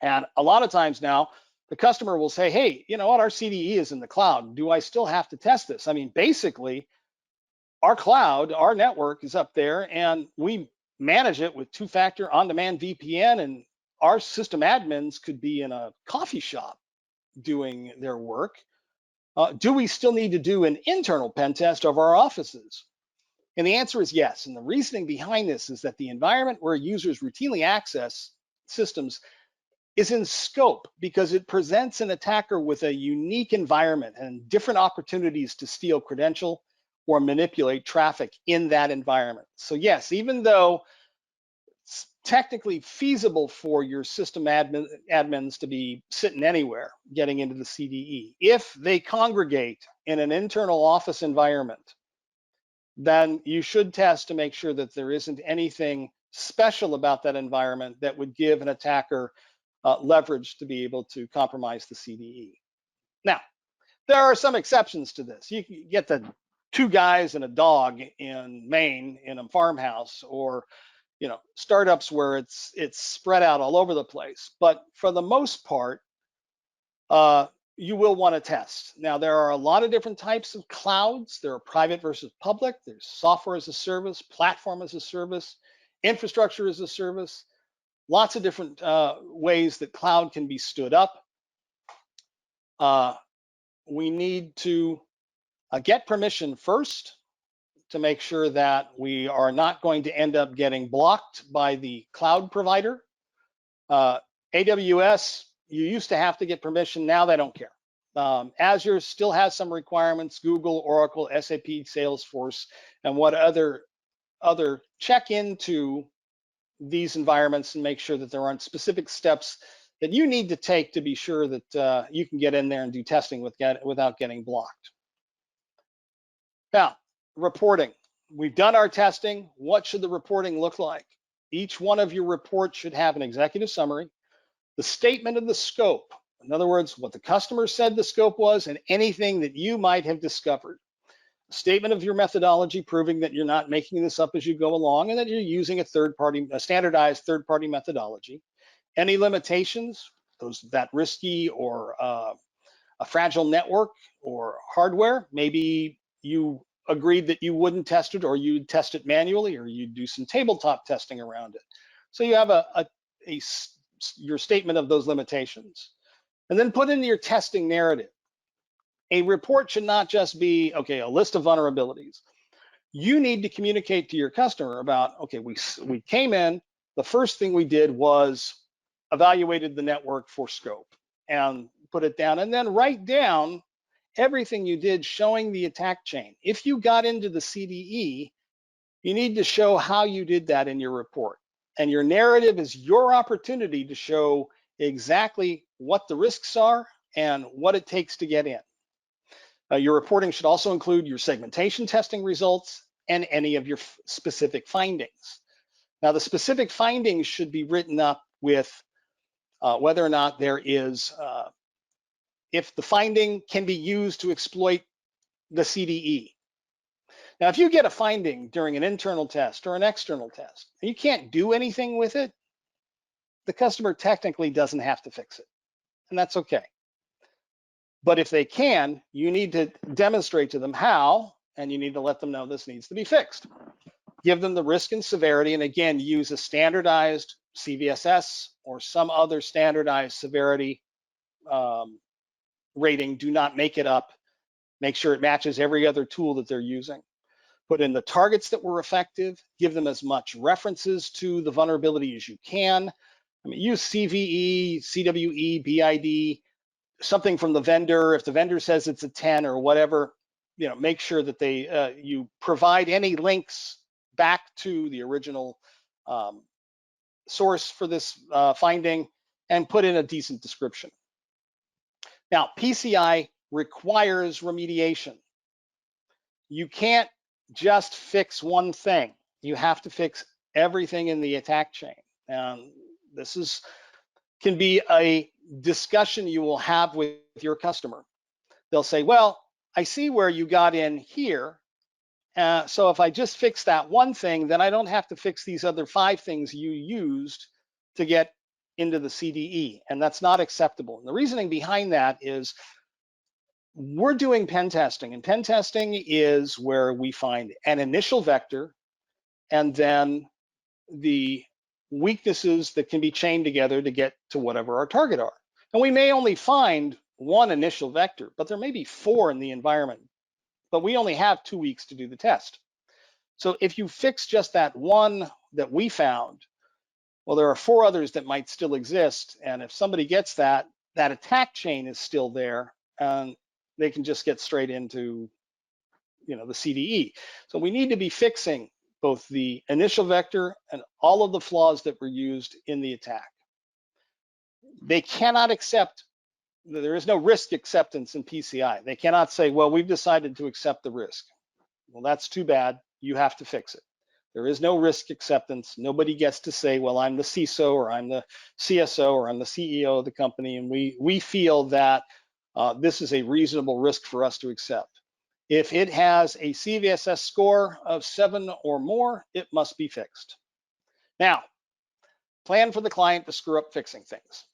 And a lot of times now, the customer will say, hey, you know what, our CDE is in the cloud. Do I still have to test this? I mean, basically, our cloud, our network is up there, and we manage it with 2-factor on-demand VPN, and our system admins could be in a coffee shop doing their work. Do we still need to do an internal pen test of our offices? And the answer is yes. And the reasoning behind this is that the environment where users routinely access systems is in scope because it presents an attacker with a unique environment and different opportunities to steal credential or manipulate traffic in that environment. So yes, even though it's technically feasible for your system admins to be sitting anywhere getting into the CDE, if they congregate in an internal office environment, then you should test to make sure that there isn't anything special about that environment that would give an attacker leverage to be able to compromise the CDE. Now, there are some exceptions to this. You can get the 2 guys and a dog in Maine in a farmhouse, or startups where it's spread out all over the place. But for the most part, you will want to test. Now, there are a lot of different types of clouds. There are private versus public. There's software as a service, platform as a service, infrastructure as a service. Lots of different ways that cloud can be stood up. We need to get permission first to make sure that we are not going to end up getting blocked by the cloud provider. AWS, you used to have to get permission, now they don't care. Azure still has some requirements, Google, Oracle, SAP, Salesforce, and what other check into these environments and make sure that there aren't specific steps that you need to take to be sure that you can get in there and do testing without getting blocked. Now, reporting. we've done our testing. What should the reporting look like? Each one of your reports should have an executive summary, the statement of the scope. In other words, what the customer said the scope was and anything that you might have discovered. A statement of your methodology proving that you're not making this up as you go along and that you're using a standardized third-party methodology. Any limitations, that risky or a fragile network or hardware, maybe you agreed that you wouldn't test it or you'd test it manually or you'd do some tabletop testing around it. So you have your statement of those limitations. And then put in your testing narrative. A report should not just be, okay, a list of vulnerabilities. You need to communicate to your customer about, okay, we came in, the first thing we did was evaluated the network for scope and put it down, and then write down everything you did showing the attack chain. If you got into the CDE, you need to show how you did that in your report. And your narrative is your opportunity to show exactly what the risks are and what it takes to get in. Your reporting should also include your segmentation testing results and any of your specific findings. Now, the specific findings should be written up with whether or not there is, if the finding can be used to exploit the CDE. Now, if you get a finding during an internal test or an external test, and you can't do anything with it, the customer technically doesn't have to fix it, and that's okay. But if they can, you need to demonstrate to them how, and you need to let them know this needs to be fixed. Give them the risk and severity, and again, use a standardized CVSS or some other standardized severity rating. Do not make it up. Make sure it matches every other tool that they're using. Put in the targets that were effective. Give them as much references to the vulnerability as you can. I mean, use CVE, CWE, BID, something from the vendor. If the vendor says it's a 10 or whatever, make sure that you provide any links back to the original source for this finding and put in a decent description. Now, PCI requires remediation. You can't just fix one thing. You have to fix everything in the attack chain. And this can be a discussion you will have with your customer. They'll say, well, I see where you got in here. So if I just fix that one thing, then I don't have to fix these other 5 things you used to get into the CDE. And that's not acceptable. And the reasoning behind that is we're doing pen testing, and pen testing is where we find an initial vector and then the weaknesses that can be chained together to get to whatever our target are. And we may only find one initial vector, but there may be 4 in the environment, but we only have 2 weeks to do the test. So if you fix just that one that we found, well, there are 4 others that might still exist. And if somebody gets that attack chain is still there, and they can just get straight into the CDE. So we need to be fixing both the initial vector and all of the flaws that were used in the attack. They cannot accept, there is no risk acceptance in PCI. They cannot say, well, we've decided to accept the risk. Well, that's too bad. You have to fix it. There is no risk acceptance. Nobody gets to say, well, I'm the CISO or I'm the CSO or I'm the CEO of the company, and we feel that this is a reasonable risk for us to accept. If it has a CVSS score of 7 or more, it must be fixed. Now, plan for the client to screw up fixing things.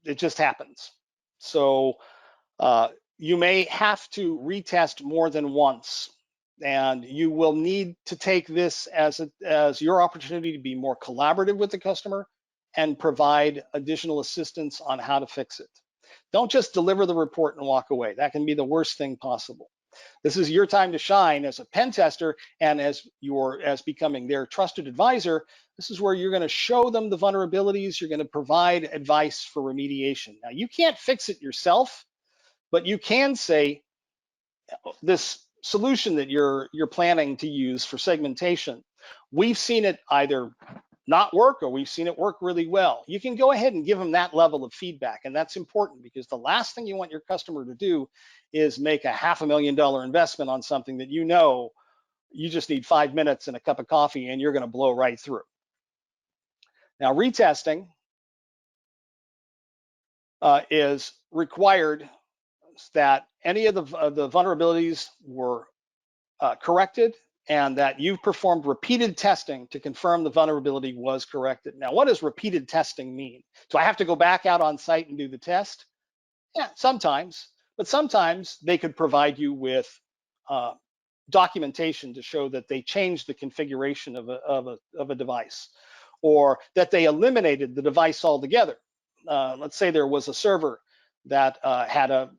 It just happens. So you may have to retest more than once, and you will need to take this as your opportunity to be more collaborative with the customer and provide additional assistance on how to fix it. Don't just deliver the report and walk away. That can be the worst thing possible. This is your time to shine as a pen tester, and as becoming their trusted advisor. This is where you're going to show them the vulnerabilities. You're going to provide advice for remediation. Now, you can't fix it yourself, but you can say this solution that you're planning to use for segmentation. We've seen it either not work, or we've seen it work really well. You can go ahead and give them that level of feedback, and that's important because the last thing you want your customer to do is make a $500,000 investment on something that you know you just need 5 minutes and a cup of coffee and you're going to blow right through. Now, retesting is required that any of the vulnerabilities were corrected and that you've performed repeated testing to confirm the vulnerability was corrected. Now, what does repeated testing mean? Do I have to go back out on site and do the test? Yeah, sometimes, but sometimes they could provide you with documentation to show that they changed the configuration of a device, or that they eliminated the device altogether. Let's say there was a server that had a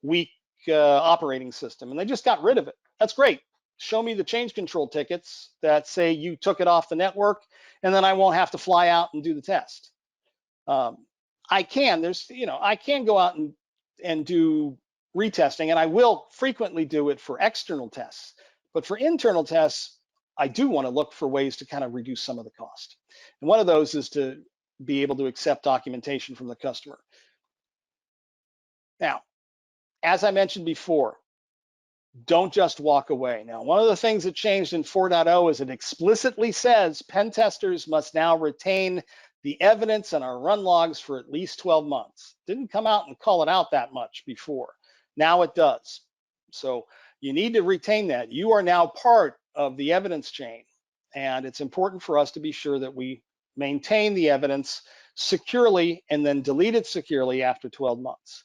weak operating system and they just got rid of it. That's great. Show me the change control tickets that say you took it off the network, and then I won't have to fly out and do the test. I can go out and do retesting, and I will frequently do it for external tests. But for internal tests, I do want to look for ways to kind of reduce some of the cost. And one of those is to be able to accept documentation from the customer. Now, as I mentioned before, don't just walk away. Now, one of the things that changed in 4.0 is it explicitly says pen testers must now retain the evidence in our run logs for at least 12 months. Didn't come out and call it out that much before. Now it does. So you need to retain that. You are now part of the evidence chain, and it's important for us to be sure that we maintain the evidence securely and then delete it securely after 12 months.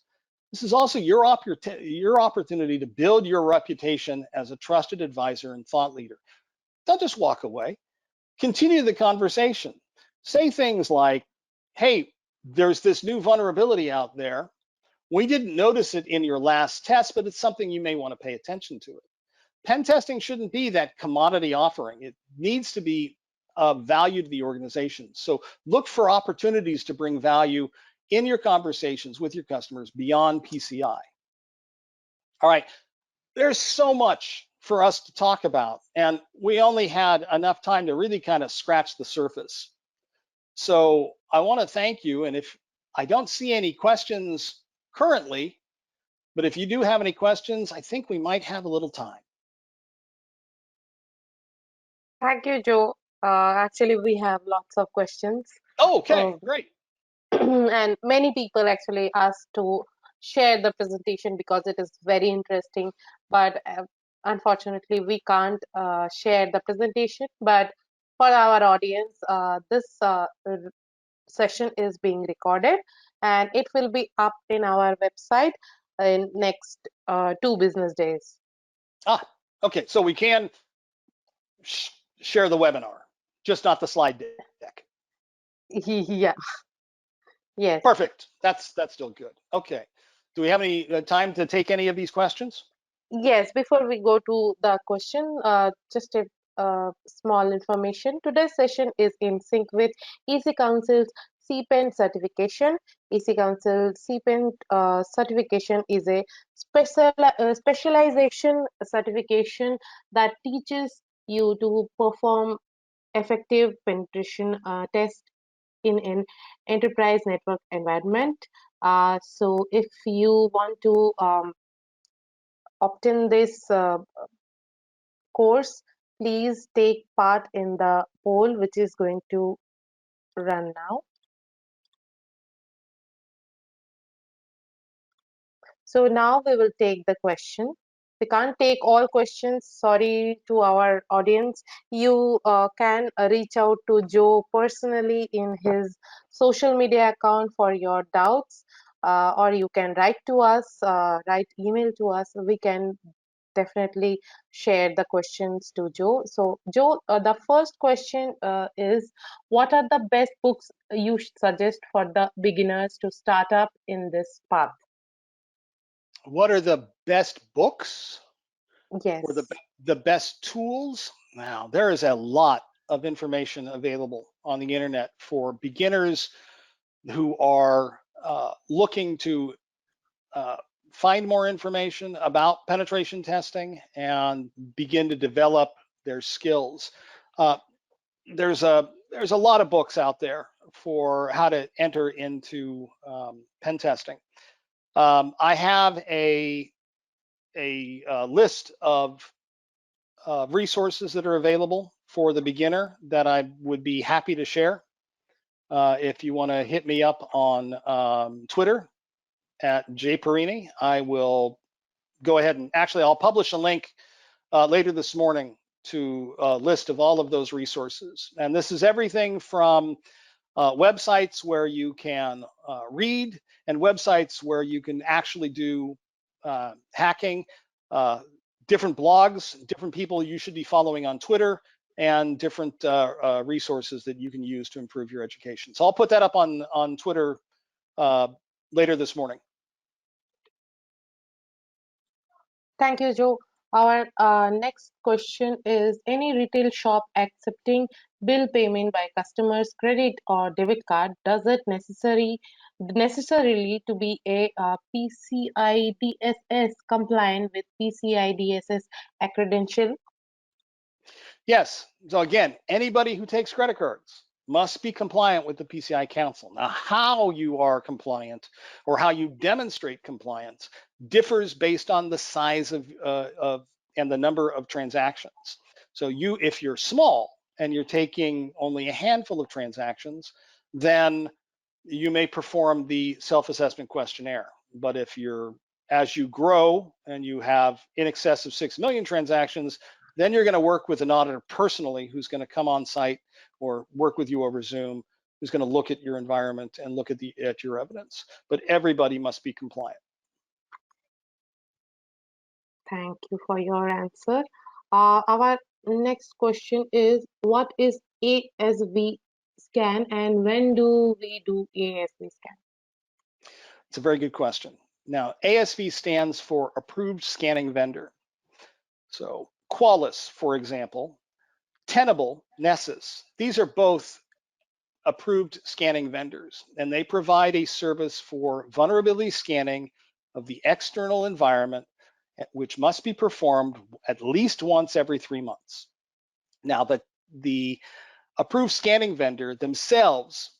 This is also your opportunity to build your reputation as a trusted advisor and thought leader. Don't just walk away. Continue the conversation. Say things like, hey, there's this new vulnerability out there. We didn't notice it in your last test, but it's something you may want to pay attention to it. Pen testing shouldn't be that commodity offering. It needs to be of value to the organization. So look for opportunities to bring value in your conversations with your customers beyond PCI. All right, there's so much for us to talk about, and we only had enough time to really kind of scratch the surface. So I want to thank you, and if I don't see any questions currently, but if you do have any questions, I think we might have a little time. Thank you, Joe. Actually, we have lots of questions. Oh, okay, great. And many people actually asked to share the presentation because it is very interesting, but unfortunately we can't share the presentation. But for our audience, this session is being recorded and it will be up in our website in next 2 business days. Okay, so we can share the webinar, just not the slide deck. Yeah. Yes. Perfect. That's still good. Okay. Do we have any time to take any of these questions? Yes. Before we go to the question, just a small information. Today's session is in sync with EC Council's CPEN certification. EC Council CPEN certification is a specialization certification that teaches you to perform effective penetration test in an enterprise network environment. So if you want to obtain this course, please take part in the poll which is going to run now. So now we will take the question. We can't take all questions. Sorry to our audience. You can reach out to Joe personally in his social media account for your doubts, or you can write to us, write email to us. We can definitely share the questions to Joe. So Joe, the first question is, what are the best books you suggest for the beginners to start up in this path? What are the best books? Yes. Or the best tools? Now, there is a lot of information available on the internet for beginners who are looking to find more information about penetration testing and begin to develop their skills. There's a there's a lot of books out there for how to enter into pen testing. I have a list of resources that are available for the beginner that I would be happy to share. If you want to hit me up on Twitter at jperini, I will go ahead and actually I'll publish a link later this morning to a list of all of those resources. And this is everything from websites where you can read and websites where you can actually do hacking, different blogs, different people you should be following on Twitter, and different resources that you can use to improve your education. So I'll put that up on Twitter later this morning. Thank you, Joe. Our next question is, any retail shop accepting bill payment by customers' credit or debit card, does it necessarily to be a PCI DSS compliant with PCI DSS accreditation? Yes, so again, anybody who takes credit cards must be compliant with the PCI Council. Now, how you are compliant or how you demonstrate compliance differs based on the size of and the number of transactions. So if you're small and you're taking only a handful of transactions, then you may perform the self-assessment questionnaire. But as you grow and you have in excess of 6 million transactions, then you're going to work with an auditor personally who's going to come on site or work with you over Zoom, who's going to look at your environment and look at your evidence. But everybody must be compliant. Thank you for your answer. Our next question is, what is ASV scan and when do we do ASV scan? It's a very good question. Now, ASV stands for Approved Scanning Vendor. So Qualys, for example, Tenable, Nessus, these are both approved scanning vendors, and they provide a service for vulnerability scanning of the external environment, which must be performed at least once every 3 months. Now, the approved scanning vendor themselves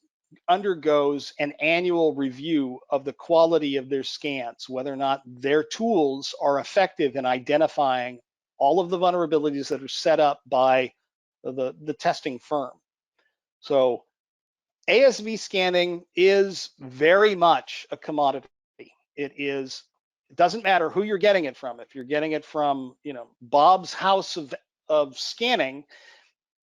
undergoes an annual review of the quality of their scans, whether or not their tools are effective in identifying all of the vulnerabilities that are set up by the testing firm. So ASV scanning is very much a commodity. It doesn't matter who you're getting it from. If you're getting it from, Bob's House of Scanning,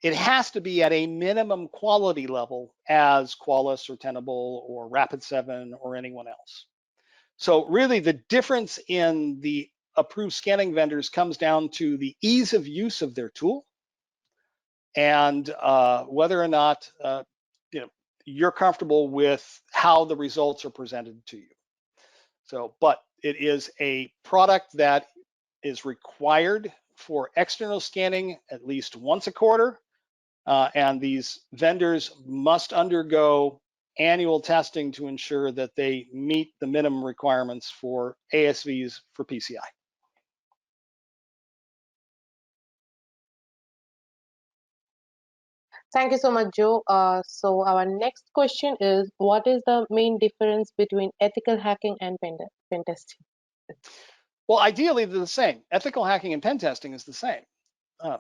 it has to be at a minimum quality level as Qualys or Tenable or Rapid7 or anyone else. So really the difference in the approved scanning vendors comes down to the ease of use of their tool and whether or not you're comfortable with how the results are presented to you. So, but it is a product that is required for external scanning at least once a quarter, and these vendors must undergo annual testing to ensure that they meet the minimum requirements for ASVs for PCI. Thank you so much, Joe. So our next question is, what is the main difference between ethical hacking and pen testing? Well, ideally, they're the same. Ethical hacking and pen testing is the same.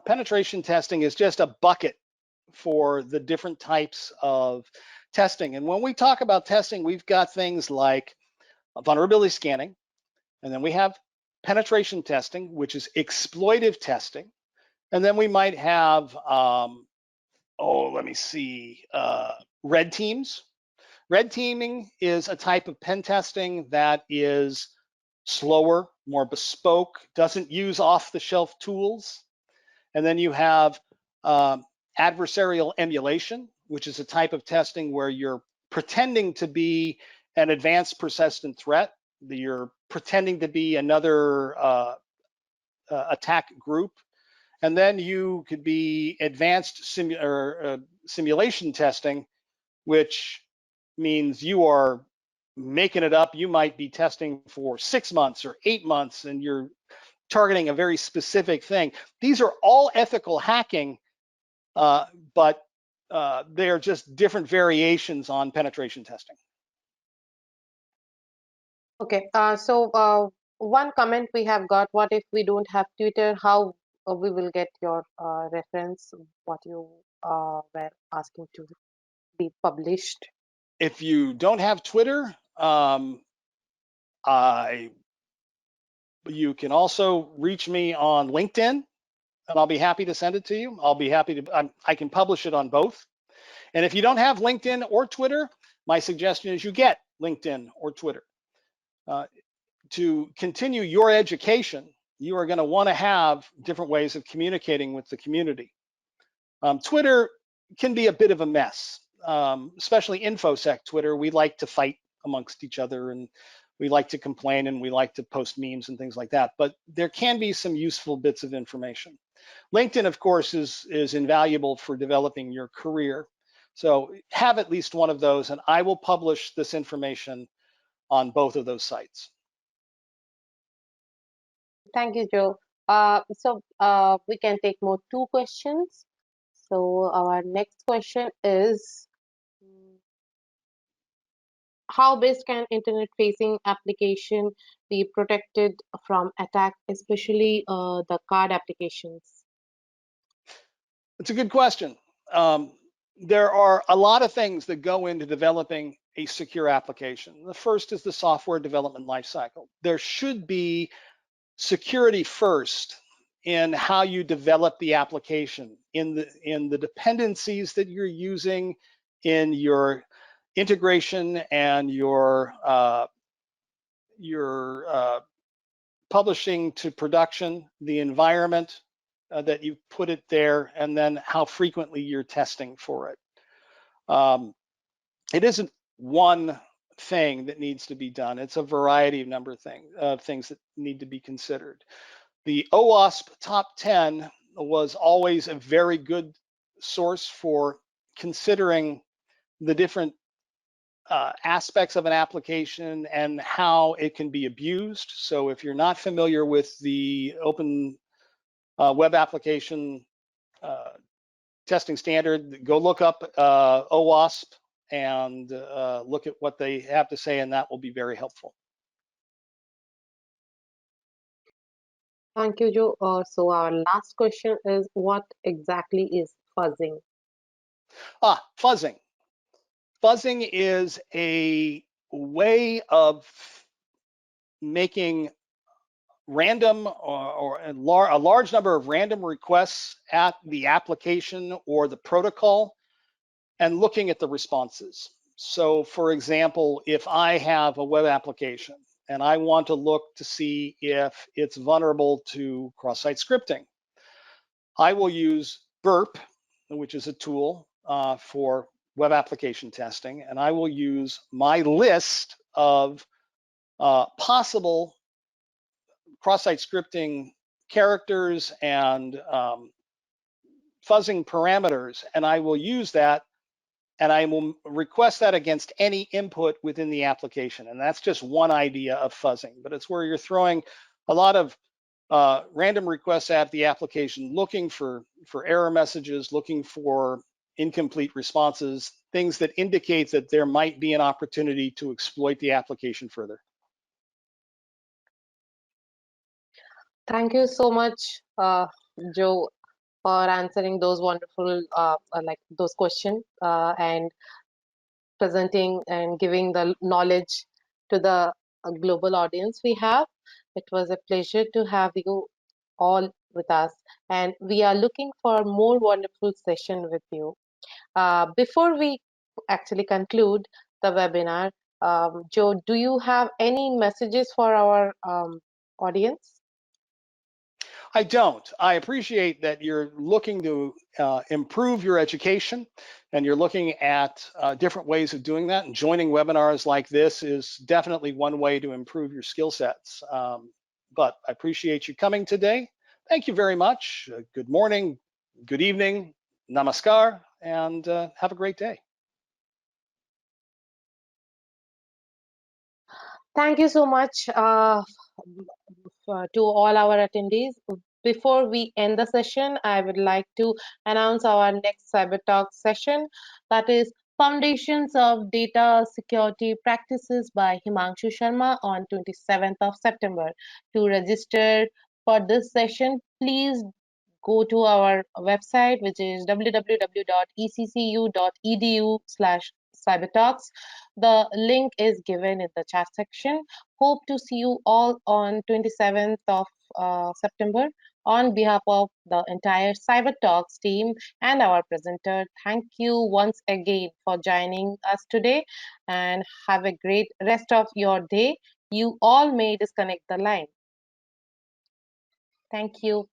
Penetration testing is just a bucket for the different types of testing. And when we talk about testing, we've got things like vulnerability scanning, and then we have penetration testing, which is exploitive testing. And then we might have, red teams. Red teaming is a type of pen testing that is slower, more bespoke, doesn't use off-the-shelf tools. And then you have adversarial emulation, which is a type of testing where you're pretending to be an advanced persistent threat. You're pretending to be another attack group. And then you could be advanced simulation testing, which means you are making it up. You might be testing for 6 months or 8 months, and you're targeting a very specific thing. These are all ethical hacking, but they are just different variations on penetration testing. Okay, so one comment we have got, what if we don't have Twitter? How we will get your reference, what you were asking to be published? If you don't have Twitter, you can also reach me on LinkedIn, and I'll be happy to send it to you. I'll be happy to, I can publish it on both. And if you don't have LinkedIn or Twitter, my suggestion is you get LinkedIn or Twitter. To continue your education, you are going to want to have different ways of communicating with the community. Twitter can be a bit of a mess, especially InfoSec Twitter. We like to fight amongst each other, and we like to complain, and we like to post memes and things like that. But there can be some useful bits of information. LinkedIn, of course, is invaluable for developing your career. So have at least one of those, and I will publish this information on both of those sites. Thank you, Joe. So we can take more two questions. So our next question is, how best can internet-facing application be protected from attack, especially the card applications? It's a good question. There are a lot of things that go into developing a secure application. The first is the software development lifecycle. There should be security first in how you develop the application, in the dependencies that you're using, in your integration and your publishing to production, the environment that you put it there, and then how frequently you're testing for it. It isn't one thing that needs to be done. It's a variety of number of things that need to be considered. The OWASP top 10 was always a very good source for considering the different aspects of an application and how it can be abused. So if you're not familiar with the open web application testing standard, go look up OWASP and look at what they have to say, and that will be very helpful. Thank you, Joe. So our last question is, what exactly is fuzzing? Fuzzing. Fuzzing is a way of making random or a large number of random requests at the application or the protocol and looking at the responses. So for example, if I have a web application and I want to look to see if it's vulnerable to cross-site scripting, I will use burp, which is a tool for web application testing, and I will use my list of possible cross-site scripting characters and fuzzing parameters, and I will use that, and I will request that against any input within the application. And that's just one idea of fuzzing, but it's where you're throwing a lot of random requests at the application, looking for error messages, looking for incomplete responses, things that indicate that there might be an opportunity to exploit the application further. Thank you so much, Joe, for answering those wonderful, like those questions and presenting and giving the knowledge to the global audience we have. It was a pleasure to have you all with us, and we are looking for more wonderful session with you. Before we actually conclude the webinar, Joe, do you have any messages for our audience? I don't. I appreciate that you're looking to improve your education, and you're looking at different ways of doing that, and joining webinars like this is definitely one way to improve your skill sets. But I appreciate you coming today. Thank you very much. Good morning, good evening, namaskar, and have a great day. Thank you so much to all our attendees. Before we end the session, I would like to announce our next Cyber Talk session, that is Foundations of Data Security Practices by Himanshu Sharma on 27th of September. To register for this session, please go to our website, which is www.eccu.edu/cybertalks. The link is given in the chat section. Hope to see you all on 27th of September. On behalf of the entire Cyber Talks team and our presenter, thank you once again for joining us today and have a great rest of your day. You all may disconnect the line. Thank you.